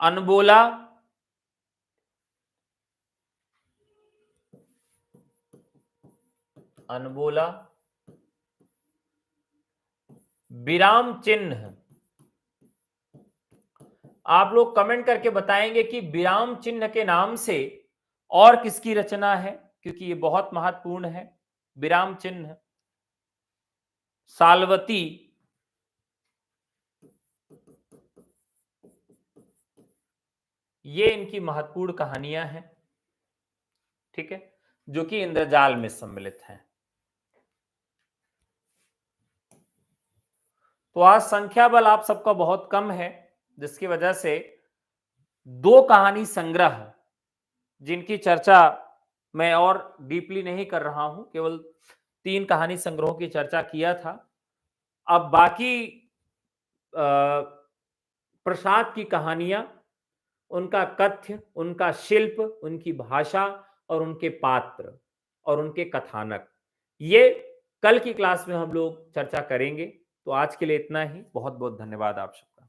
अनबोला, अनबोला, विराम चिन्ह, आप लोग कमेंट करके बताएंगे कि विराम चिन्ह के नाम से और किसकी रचना है, क्योंकि ये बहुत महत्वपूर्ण है। विराम चिन्ह, साल्वती, ये इनकी महत्वपूर्ण कहानियां हैं, ठीक है, जो कि इंद्रजाल में सम्मिलित हैं। तो आज संख्या बल आप सबका बहुत कम है, जिसकी वजह से दो कहानी संग्रह जिनकी चर्चा मैं और डीपली नहीं कर रहा हूं, केवल 3 कहानी संग्रहों की चर्चा किया था। अब बाकी प्रसाद की कहानियां, उनका कथ्य, उनका शिल्प, उनकी भाषा और उनके पात्र और उनके कथानक, ये कल की क्लास में हम लोग चर्चा करेंगे। तो आज के लिए इतना ही। बहुत बहुत धन्यवाद आप सबका।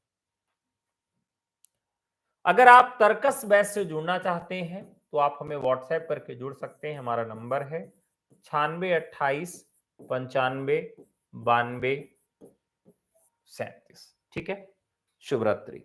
अगर आप तर्कस बैच से जुड़ना चाहते हैं तो आप हमें व्हाट्सएप करके जुड़ सकते हैं। हमारा नंबर है 9628959237। ठीक है, शुभ रात्रि।